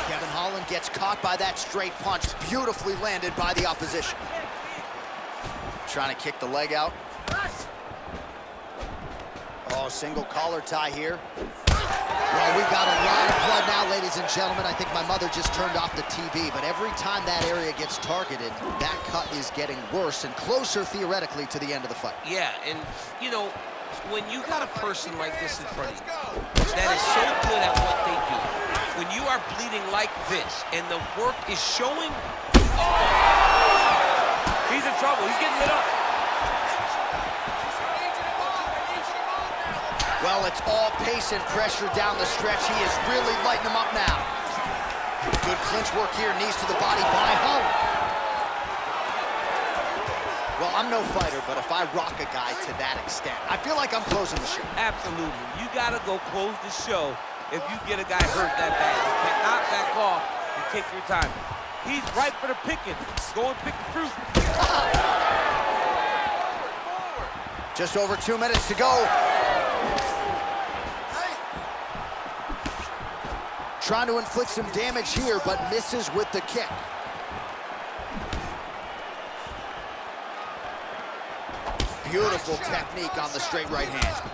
Kevin Holland gets caught by that straight punch. Beautifully landed by the opposition. Trying to kick the leg out. Oh, single collar tie here. Well, we've got a lot of blood now, ladies and gentlemen. I think my mother just turned off the TV, but every time that area gets targeted, that cut is getting worse and closer, theoretically, to the end of the fight. Yeah, and, you know, when you got a person like this in front of you that is so good at what they do, when you are bleeding like this and the work is showing, he's in trouble. He's getting lit up. Well, it's all pace and pressure down the stretch. He is really lighting him up now. Good clinch work here, knees to the body by Holland. Well, I'm no fighter, but if I rock a guy to that extent, I feel like I'm closing the show. Absolutely. You got to go close the show if you get a guy hurt that bad. You cannot back off and take your time. He's ripe for the picking. Go and pick the fruit. Just over 2 minutes to go. Trying to inflict some damage here, but misses with the kick. Beautiful technique on the straight right hand.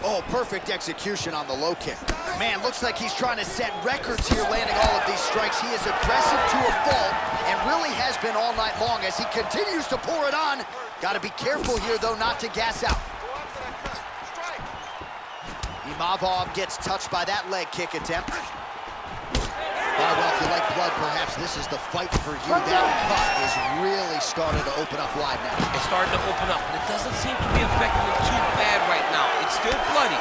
Oh, perfect execution on the low kick. Man, looks like he's trying to set records here, landing all of these strikes. He is aggressive to a fault and really has been all night long as he continues to pour it on. Got to be careful here, though, not to gas out. Imavov gets touched by that leg kick attempt. Well, if you like blood, perhaps this is the fight for you. That cut is really starting to open up wide now. It's starting to open up, but it doesn't seem to be affecting him too bad right now. It's still bloody,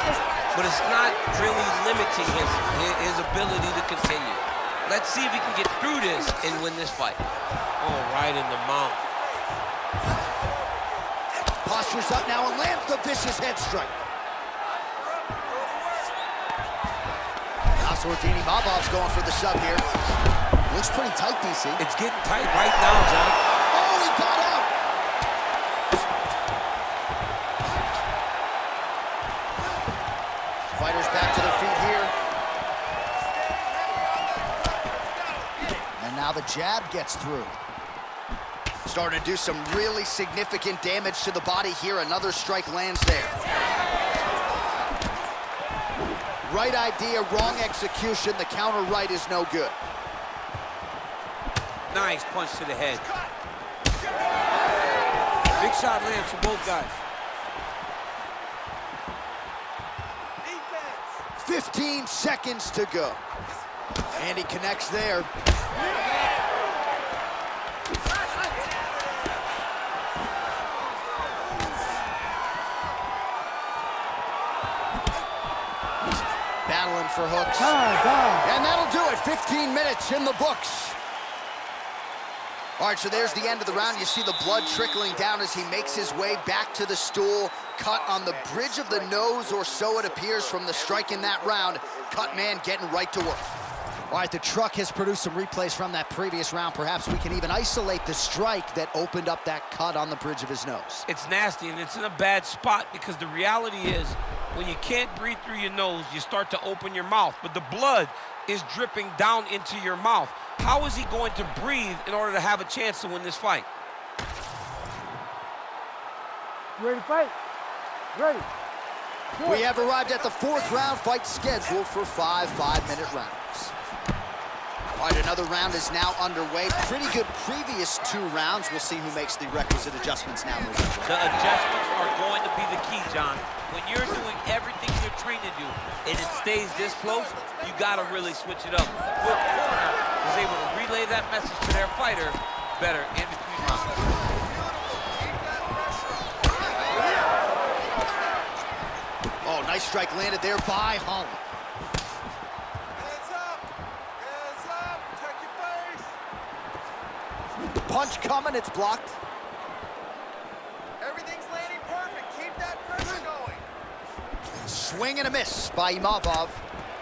but it's not really limiting his ability to continue. Let's see if he can get through this and win this fight. Oh, right in the mouth. Postures up now and lands the vicious head strike. Nassourdine Imavov's going for the sub here. Looks pretty tight, DC. It's getting tight right now, John. Oh, he got out! Fighters back to their feet here. And now the jab gets through. Starting to do some really significant damage to the body here. Another strike lands there. Right idea, wrong execution. The counter right is no good. Nice punch to the head. Big shot lands for both guys. 15 seconds to go. And he connects there. battling for hooks. And that'll do it. 15 minutes in the books. All right, so there's the end of the round. You see the blood trickling down as he makes his way back to the stool. Cut on the bridge of the nose, or so it appears from the strike in that round. Cut man getting right to work. All right, the truck has produced some replays from that previous round. Perhaps we can even isolate the strike that opened up that cut on the bridge of his nose. It's nasty, and it's in a bad spot because the reality is when you can't breathe through your nose, you start to open your mouth, but the blood is dripping down into your mouth. How is he going to breathe in order to have a chance to win this fight? You ready to fight? Ready. Good. We have arrived at the fourth round, fight scheduled for 5 5-minute rounds. All right, another round is now underway. Pretty good previous 2 rounds. We'll see who makes the requisite adjustments now moving forward. The adjustments are going to be the key, John. When you're doing everything you're trained to do and it stays this close, you got to really switch it up. Good corner is able to relay that message to their fighter better in between rounds. Oh, nice strike landed there by Holland. Punch coming, it's blocked. Everything's landing perfect. Keep that pressure going. Swing and a miss by Imavov.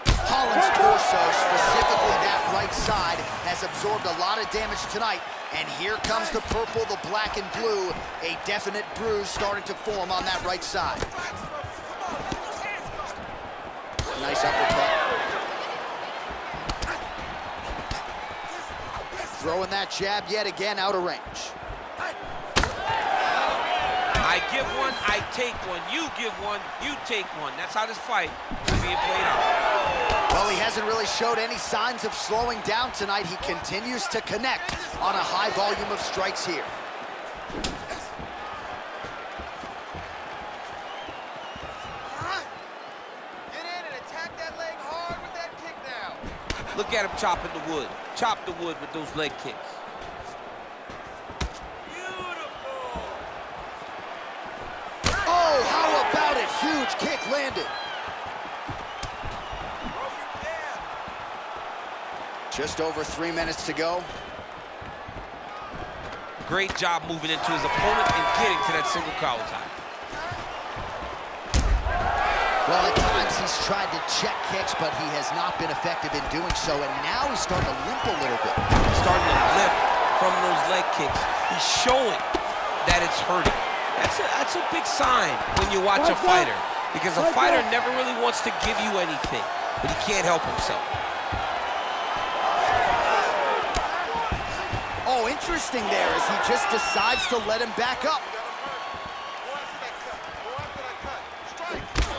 Holland's torso, specifically that right side, has absorbed a lot of damage tonight. And here comes the purple, the black and blue. A definite bruise starting to form on that right side. Nice uppercut. Throwing that jab yet again out of range. I give one, I take one. You give one, you take one. That's how this fight is being played out. Well, he hasn't really showed any signs of slowing down tonight. He continues to connect on a high volume of strikes here. Get in and attack that leg hard with that kick now. Look at him chopping the wood. Chop the wood with those leg kicks. Beautiful. Oh, how about it? Huge kick landed. Just over 3 minutes to go. Great job moving into his opponent and getting to that single collar tie. Well, at times he's tried to check kicks, but he has not been effective in doing so, and now he's starting to limp a little bit. Starting to limp from those leg kicks. He's showing that it's hurting. That's a big sign when you watch a fighter, because a fighter never really wants to give you anything, but he can't help himself. Oh, interesting there as he just decides to let him back up.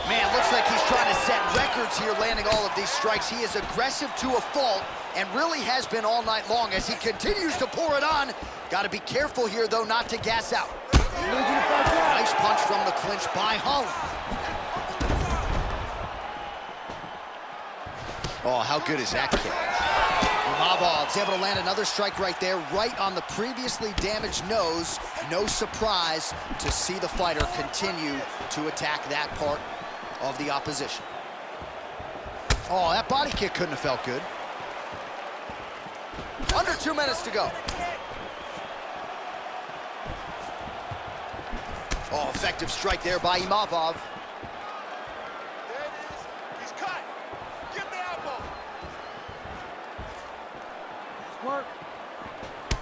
Man, looks like he's trying to set records here, landing all of these strikes. He is aggressive to a fault and really has been all night long as he continues to pour it on. Got to be careful here, though, not to gas out. Nice punch from the clinch by Holland. Oh, how good is that kick? Imavov's able to land another strike right there, right on the previously damaged nose. No surprise to see the fighter continue to attack that part of the opposition. Oh, that body kick couldn't have felt good. Under 2 minutes to go. Oh, effective strike there by Imavov. There it is. He's cut. Get the elbow. Work.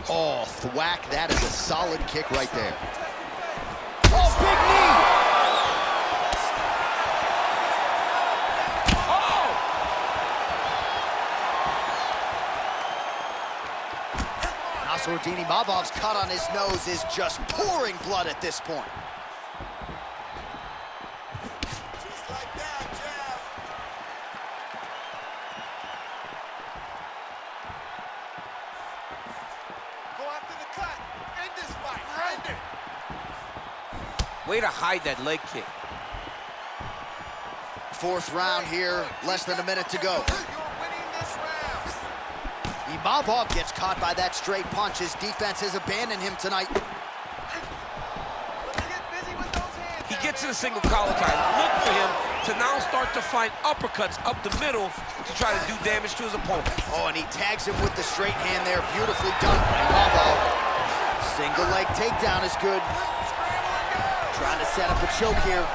Oh, thwack, that is a solid kick right there. Oh, big knee! Nassourdine Imavov's cut on his nose is just pouring blood at this point. Just like that, jab. Go after the cut. End this fight. End it. Way to hide that leg kick. Fourth round here, less than a minute to go. You're winning this round. Imavov gets caught by that straight punch. His defense has abandoned him tonight. Let's get busy with those hands. He gets to the single collar tie. Look for him to now start to find uppercuts up the middle to try to do damage to his opponent. Oh, and he tags him with the straight hand there. Beautifully done. Bravo. Single leg takedown is good. Trying to set up a choke here.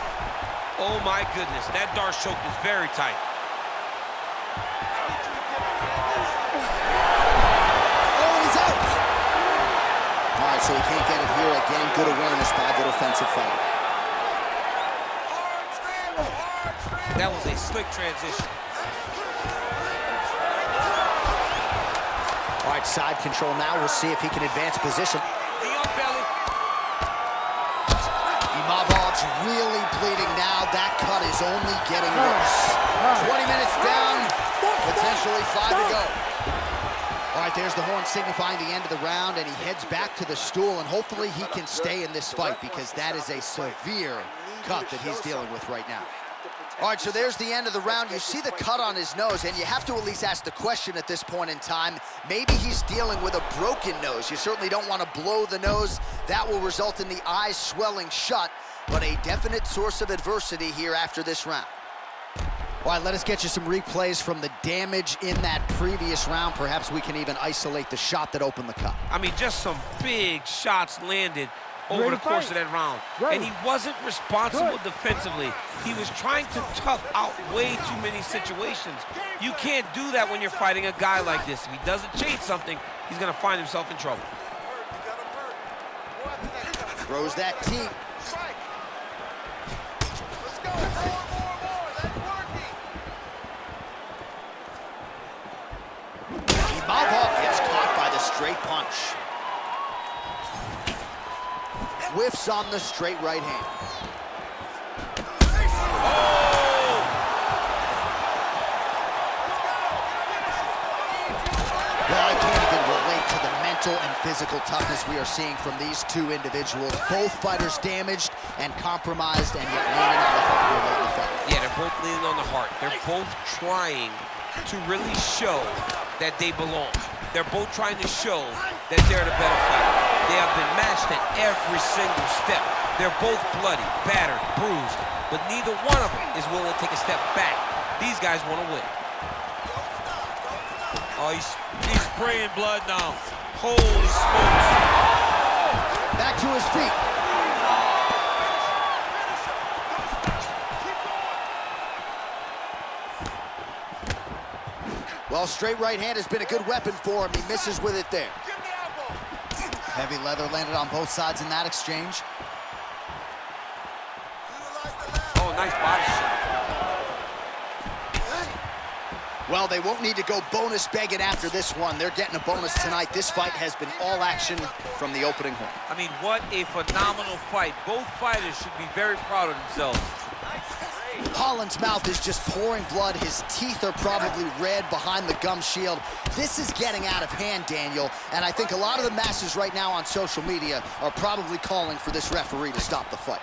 Oh my goodness, that Darce choke is very tight. Oh, he's out. All right, so he can't get it here. Again, good awareness by the defensive fighter. That was a slick transition. All right, side control now. We'll see if he can advance position. Knee on belly. Imavov's really bleeding now. That cut is only getting worse. 20 minutes down, potentially 5 to go. All right, there's the horn signifying the end of the round, and he heads back to the stool, and hopefully he can stay in this fight because that is a severe cut that he's dealing with right now. All right, so there's the end of the round. You see the cut on his nose, and you have to at least ask the question at this point in time. Maybe he's dealing with a broken nose. You certainly don't want to blow the nose. That will result in the eyes swelling shut, but a definite source of adversity here after this round. All right, let us get you some replays from the damage in that previous round. Perhaps we can even isolate the shot that opened the cut. I mean, just some big shots landed over the course of that round. And he wasn't responsible defensively. He was trying to tough out way too many situations. You can't do that when you're fighting a guy like this. If he doesn't change something, he's gonna find himself in trouble. Throws that team. Imavov gets caught by the straight punch. Whiffs on the straight right hand. Well, I can't even relate to the mental and physical toughness we are seeing from these two individuals. Both fighters damaged and compromised, and yet leaning on the heart here late in the fight. Yeah, they're both leaning on the heart. They're both trying to really show that they belong. They're both trying to show that they're the better fighter. They have been matched at every single step. They're both bloody, battered, bruised, but neither one of them is willing to take a step back. These guys want to win. Oh, he's spraying blood now. Holy smokes. Back to his feet. Well, straight right hand has been a good weapon for him. He misses with it there. Heavy leather landed on both sides in that exchange. Oh, nice body shot. Well, they won't need to go bonus begging after this one. They're getting a bonus tonight. This fight has been all action from the opening horn. I mean, what a phenomenal fight. Both fighters should be very proud of themselves. Holland's mouth is just pouring blood. His teeth are probably red behind the gum shield. This is getting out of hand, Daniel, and I think a lot of the masses right now on social media are probably calling for this referee to stop the fight.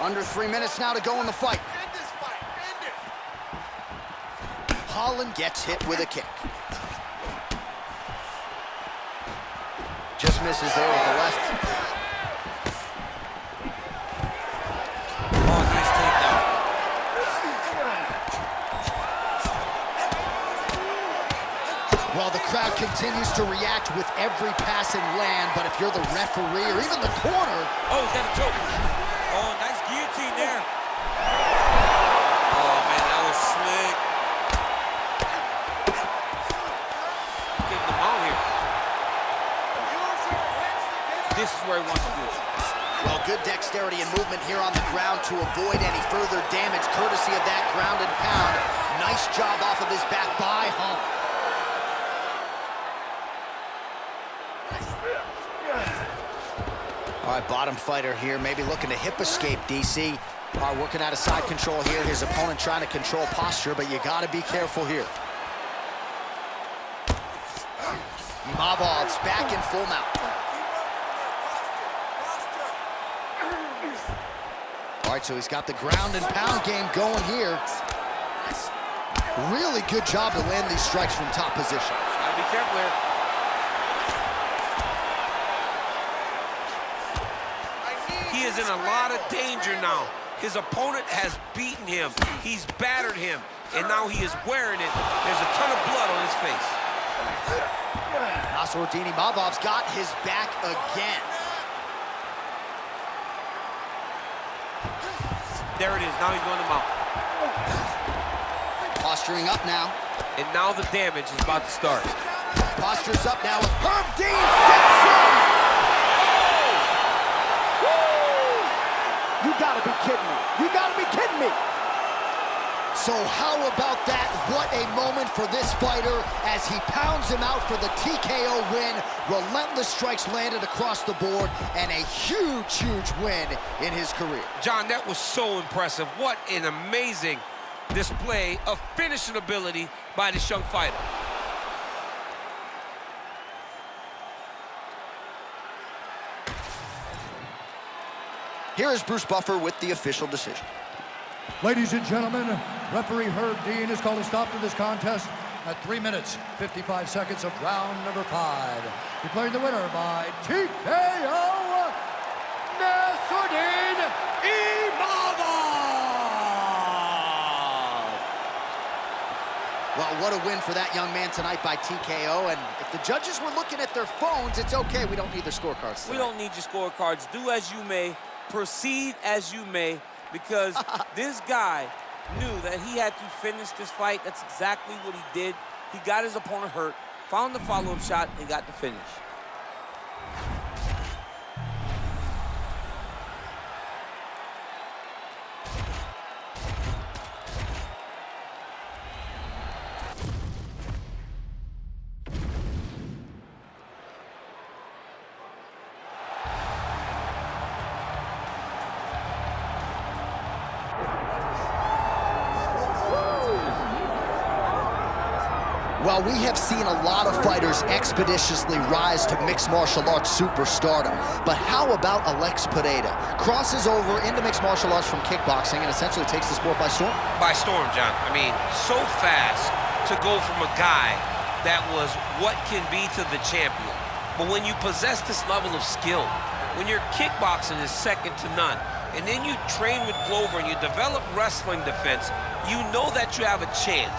Under 3 minutes now to go in the fight. Holland gets hit with a kick. Just misses there with the left. Oh, nice takedown. Well, the crowd continues to react with every passing land, but if you're the referee or even the corner... Oh, he's got a choke. Oh, nice guillotine there. Oh, man, that was slick. Getting them out here. This is where he wants to do it. Well, good dexterity and movement here on the ground to avoid any further damage, courtesy of that ground and pound. Nice job off of his back by Holland. All right, bottom fighter here, maybe looking to hip escape, DC. All right, working out of side control here. His opponent trying to control posture, but you got to be careful here. Imavov's back in full mount. All right, so he's got the ground and pound game going here. Really good job to land these strikes from top position. Gotta be careful here. He is in a lot of danger now. His opponent has beaten him. He's battered him. And now he is wearing it. There's a ton of blood on his face. Nassourdine Imavov's got his back again. There it is. Now he's going to mount. Posturing up now. And now the damage is about to start. Postures up now. Herb Dean steps in. You gotta be kidding me. You gotta be kidding me. So how about that? What a moment for this fighter as he pounds him out for the TKO win. Relentless strikes landed across the board and a huge, huge win in his career. John, that was so impressive. What an amazing display of finishing ability by this young fighter. Here is Bruce Buffer with the official decision. Ladies and gentlemen, referee Herb Dean has called a stop to this contest at 3 minutes, 55 seconds of round number 5. Declaring the winner by TKO, Nassourdine Imavov! Well, what a win for that young man tonight by TKO. And if the judges were looking at their phones, it's okay. We don't need their scorecards tonight. We don't need your scorecards. Do as you may, proceed as you may, because this guy knew that he had to finish this fight. That's exactly what he did. He got his opponent hurt, found the follow-up shot, and got the finish. Well, we have seen a lot of fighters expeditiously rise to mixed martial arts superstardom. But how about Alex Pereira? Crosses over into mixed martial arts from kickboxing and essentially takes the sport by storm? By storm, John. I mean, so fast to go from a guy that was what can be to the champion. But when you possess this level of skill, when your kickboxing is second to none, and then you train with Glover and you develop wrestling defense, you know that you have a chance.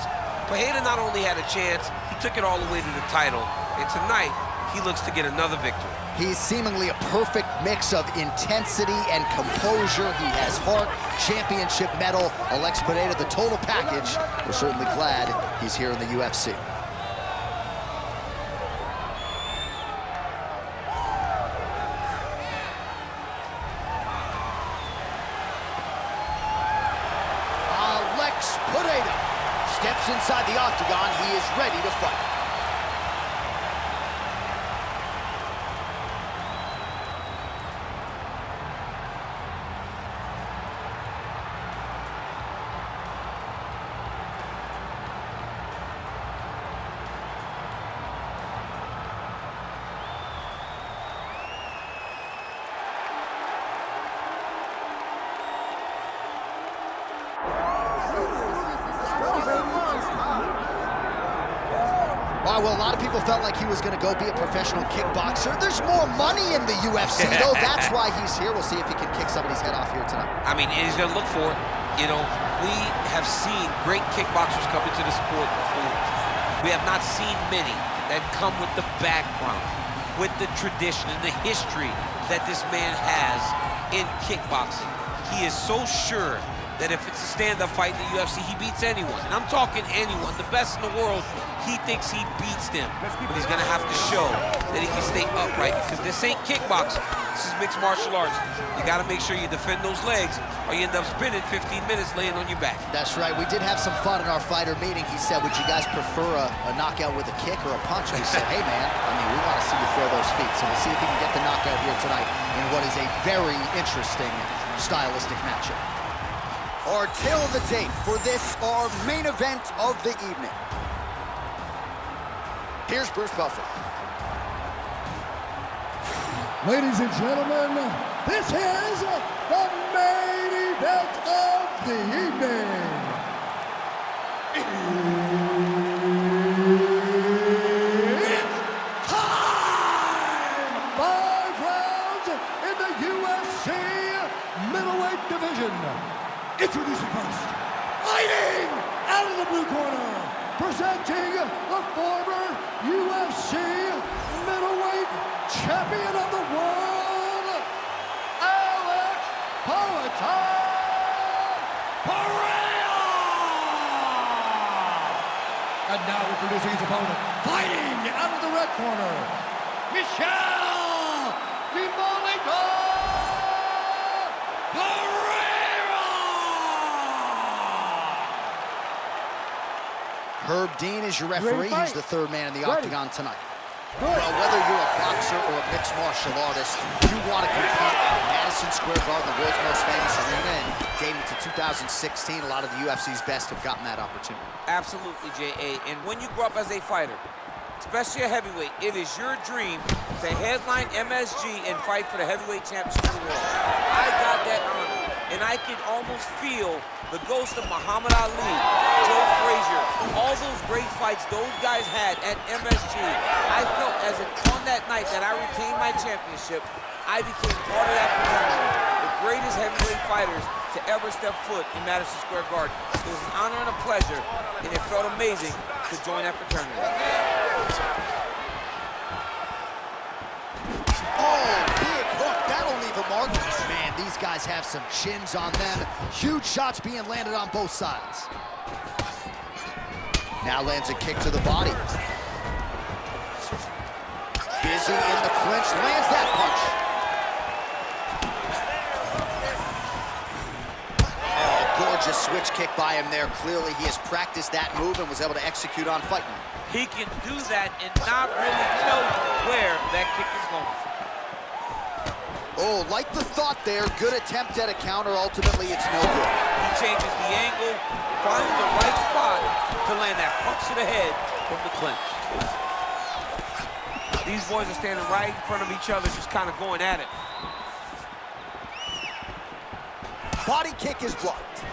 Pereira not only had a chance, he took it all the way to the title. And tonight, he looks to get another victory. He's seemingly a perfect mix of intensity and composure. He has heart, championship medal. Alex Pereira, the total package. We're certainly glad he's here in the UFC. Alex Pereira steps inside the octagon. He is ready to fight. Well, a lot of people felt like he was going to go be a professional kickboxer. There's more money in the UFC, though. That's why he's here. We'll see if he can kick somebody's head off here tonight. I mean, he's going to look for it. You know, we have seen great kickboxers come into the sport before. We have not seen many that come with the background, with the tradition and the history that this man has in kickboxing. He is so sure that if it's a stand-up fight in the UFC, he beats anyone. And I'm talking anyone, the best in the world. He thinks he beats them, but he's gonna have to show that he can stay upright, because this ain't kickboxing. This is mixed martial arts. You gotta make sure you defend those legs, or you end up spending 15 minutes laying on your back. That's right. We did have some fun in our fighter meeting. He said, would you guys prefer a knockout with a kick or a punch? And we said, hey, man, I mean, we want to see you throw those feet. So we'll see if he can get the knockout here tonight in what is a very interesting stylistic matchup. Our tale of the tape for this, our main event of the evening. Here's Bruce Buffer. Ladies and gentlemen, this is the main event of the evening. It's time! 5 rounds in the UFC Introducing first, fighting out of the blue corner, presenting the former UFC middleweight champion of the world, Alex Pereira! And now introducing his opponent, fighting out of the red corner, Michel Dimolito Pereira! Herb Dean is your referee. He's the third man in the octagon tonight. Well, whether you're a boxer or a mixed martial artist, you want to compete at Madison Square Garden, the world's most famous arena, and dating to 2016, a lot of the UFC's best have gotten that opportunity. Absolutely, J.A. And when you grow up as a fighter, especially a heavyweight, it is your dream to headline MSG and fight for the heavyweight championship of the world. I got that honor, and I can almost feel the ghost of Muhammad Ali, Joe Frazier, all those great fights those guys had at MSG. I felt as if on that night that I retained my championship, I became part of that fraternity, the greatest heavyweight fighters to ever step foot in Madison Square Garden. It was an honor and a pleasure, and it felt amazing to join that fraternity. Oh, big hook. That'll leave a mark. Man, these guys have some chins on them. Huge shots being landed on both sides. Now lands a kick to the body. Busy in the clinch, lands that punch. Oh, gorgeous switch kick by him there. Clearly he has practiced that move and was able to execute on fighting. He can do that and not really know where that kick is going. Oh, like the thought there. Good attempt at a counter. Ultimately, it's no good. He changes the angle, finds the right spot to land that punch to the head from the clinch. These boys are standing right in front of each other, just kind of going at it. Body kick is blocked.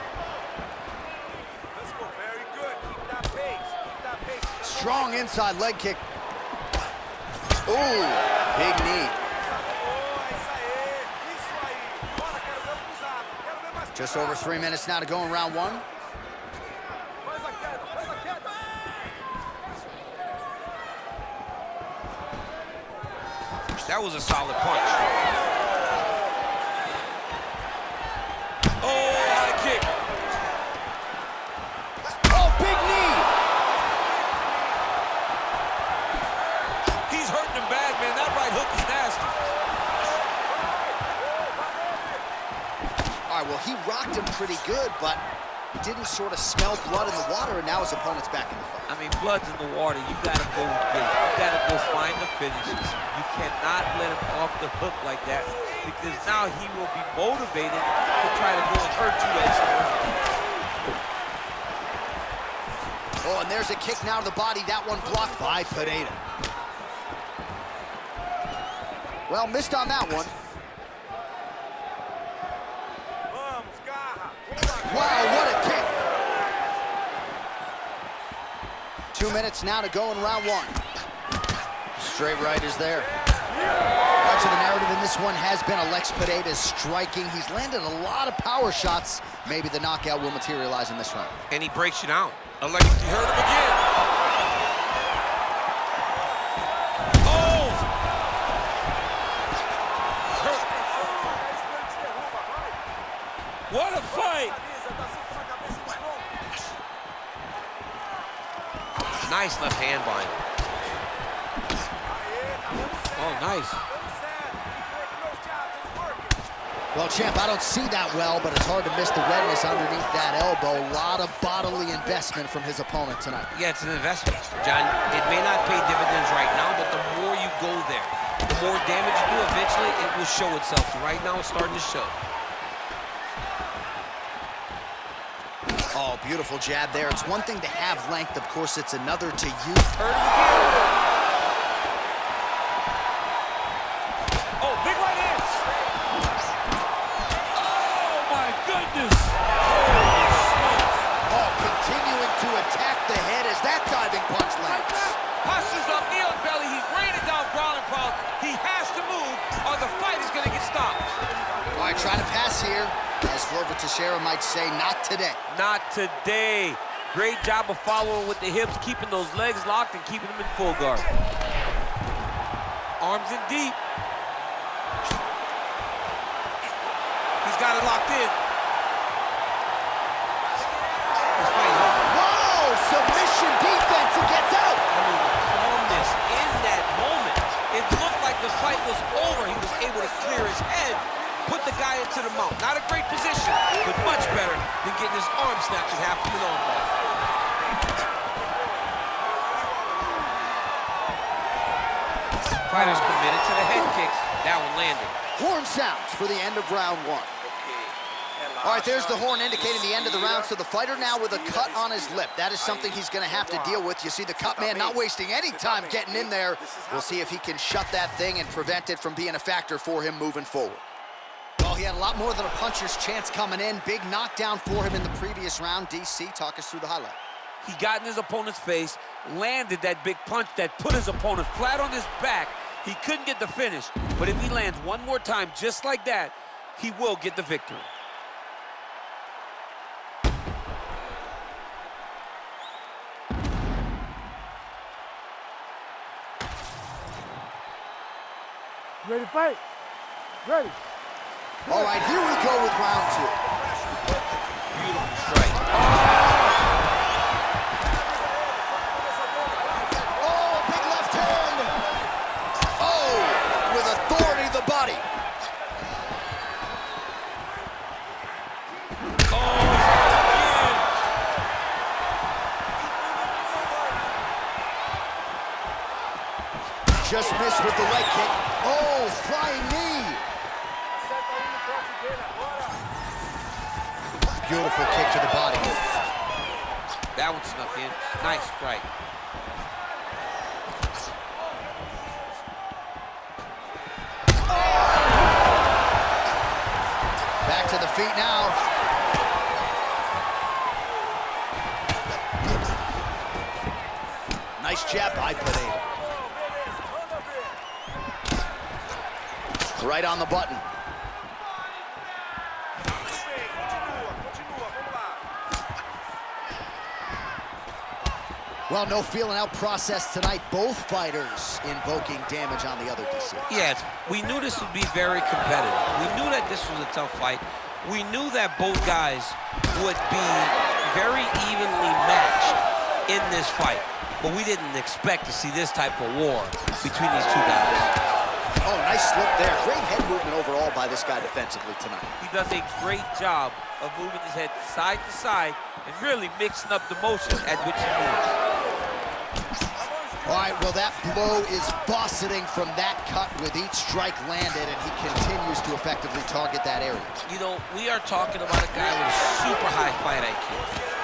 Let's go, very good. Keep that pace. Keep that pace. Strong inside leg kick. Ooh, big knee. Just over 3 minutes now to go in round one. That was a solid punch. Oh, high kick. Oh, big knee. He's hurting him bad, man. That right hook is nasty. All right, well, he rocked him pretty good, but didn't sort of smell blood in the water, and now his opponent's back in the fight. I mean, blood's in the water. You gotta go big. You gotta go find the finishes. You cannot let him off the hook like that, because now he will be motivated to try to go and hurt you at some point. Oh, and there's a kick now to the body. That one blocked by Pereira. Well, missed on that one. Wow, what a kick. 2 minutes now to go in round one. Straight right is there. Much of the narrative in this one has been Alex Pereira's striking. He's landed a lot of power shots. Maybe the knockout will materialize in this round. And he breaks you down. Alex, you heard him again. Oh! What a fight! Nice left hand by him. Oh, nice. Well, champ, I don't see that well, but it's hard to miss the redness underneath that elbow. A lot of bodily investment from his opponent tonight. Yeah, it's an investment, John. It may not pay dividends right now, but the more you go there, the more damage you do, eventually it will show itself. Right now, it's starting to show. Oh, beautiful jab there. It's one thing to have length. Of course, it's another to use. Hurt him again. Oh, big right hands. Oh, my goodness. Oh, continuing to attack the head as that diving punch lands. Postures up, knee on belly. He's raining down ground and pound. He has to move or the fight is going to get stopped. All right, trying to pass here as Glover Teixeira might say, not today. Not today. Great job of following with the hips, keeping those legs locked and keeping them in full guard. Arms in deep. He's got it locked in. Whoa! Submission defense. He gets out. I mean, the calmness in that moment. It looked like the fight was over. He was able to clear his head, put the guy into the mount. Not a great position, but much better than getting his arm snapped in half from an armbar. Fighters committed to the head kicks. That one landed. Horn sounds for the end of round 1. All right, there's the horn indicating the end of the round. So the fighter now with a cut on his lip. That is something he's going to have to deal with. You see the cut man not wasting any time getting in there. We'll see if he can shut that thing and prevent it from being a factor for him moving forward. Well, he had a lot more than a puncher's chance coming in. Big knockdown for him in the previous round. DC, talk us through the highlight. He got in his opponent's face, landed that big punch that put his opponent flat on his back. He couldn't get the finish, but if he lands one more time just like that, he will get the victory. Ready to fight? Ready. All right, here we go with round 2. Beautiful strike. Oh, a big left hand. Oh, with authority to the body. Just missed with the leg kick. Oh, flying knee. Beautiful kick to the body. That one snuck in. Nice strike. Back to the feet now. Nice jab by Pineda. Right on the button. Well, no feeling out process tonight. Both fighters invoking damage on the other, DC. Yes, we knew this would be very competitive. We knew that this was a tough fight. We knew that both guys would be very evenly matched in this fight. But we didn't expect to see this type of war between these two guys. Oh, nice slip there. Great head movement overall by this guy defensively tonight. He does a great job of moving his head side to side and really mixing up the motion at which he moves. All right, well, that blow is buffeting from that cut with each strike landed, and he continues to effectively target that area. You know, we are talking about a guy with a super high fight IQ.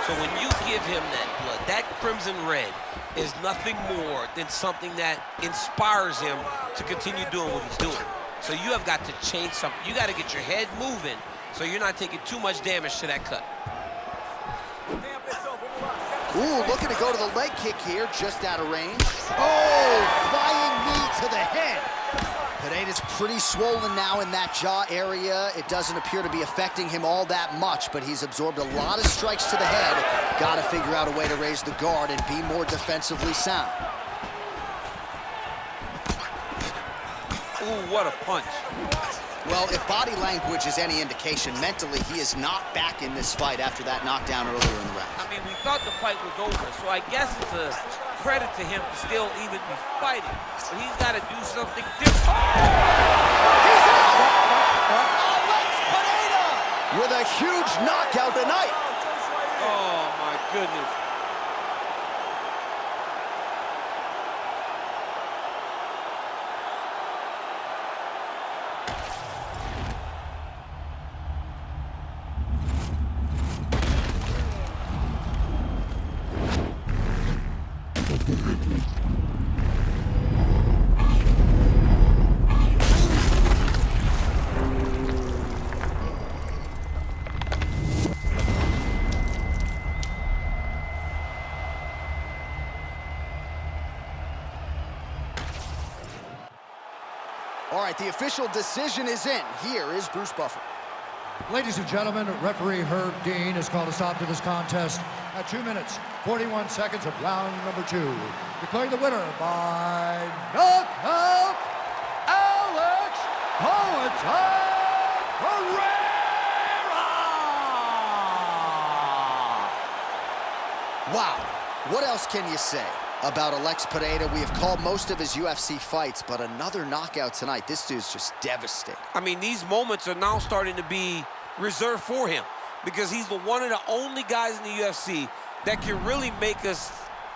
So when you give him that blood, that crimson red is nothing more than something that inspires him to continue doing what he's doing. So you have got to change something. You got to get your head moving so you're not taking too much damage to that cut. Ooh, looking to go to the leg kick here, just out of range. Oh, flying knee to the head. Pineda's pretty swollen now in that jaw area. It doesn't appear to be affecting him all that much, but he's absorbed a lot of strikes to the head. Got to figure out a way to raise the guard and be more defensively sound. Ooh, what a punch. Well, if body language is any indication, mentally he is not back in this fight after that knockdown earlier in the round. I mean, we thought the fight was over, so I guess it's a credit to him to still even be fighting. But he's got to do something different. He's out! Alex Pineda with a huge knockout tonight. Oh, my goodness. All right, the official decision is in. Here is Bruce Buffer. Ladies and gentlemen, referee Herb Dean has called a stop to this contest at 2 minutes, 41 seconds of round number 2. Declaring the winner by knockout, Alex Pereira! Wow, what else can you say about Alex Pereira? We have called most of his UFC fights, but another knockout tonight. This dude's just devastating. I mean, these moments are now starting to be reserved for him because he's the one of the only guys in the UFC that can really make us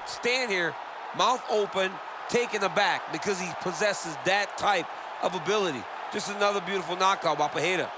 stand here, mouth open, taken aback, because he possesses that type of ability. Just another beautiful knockout by Pereira.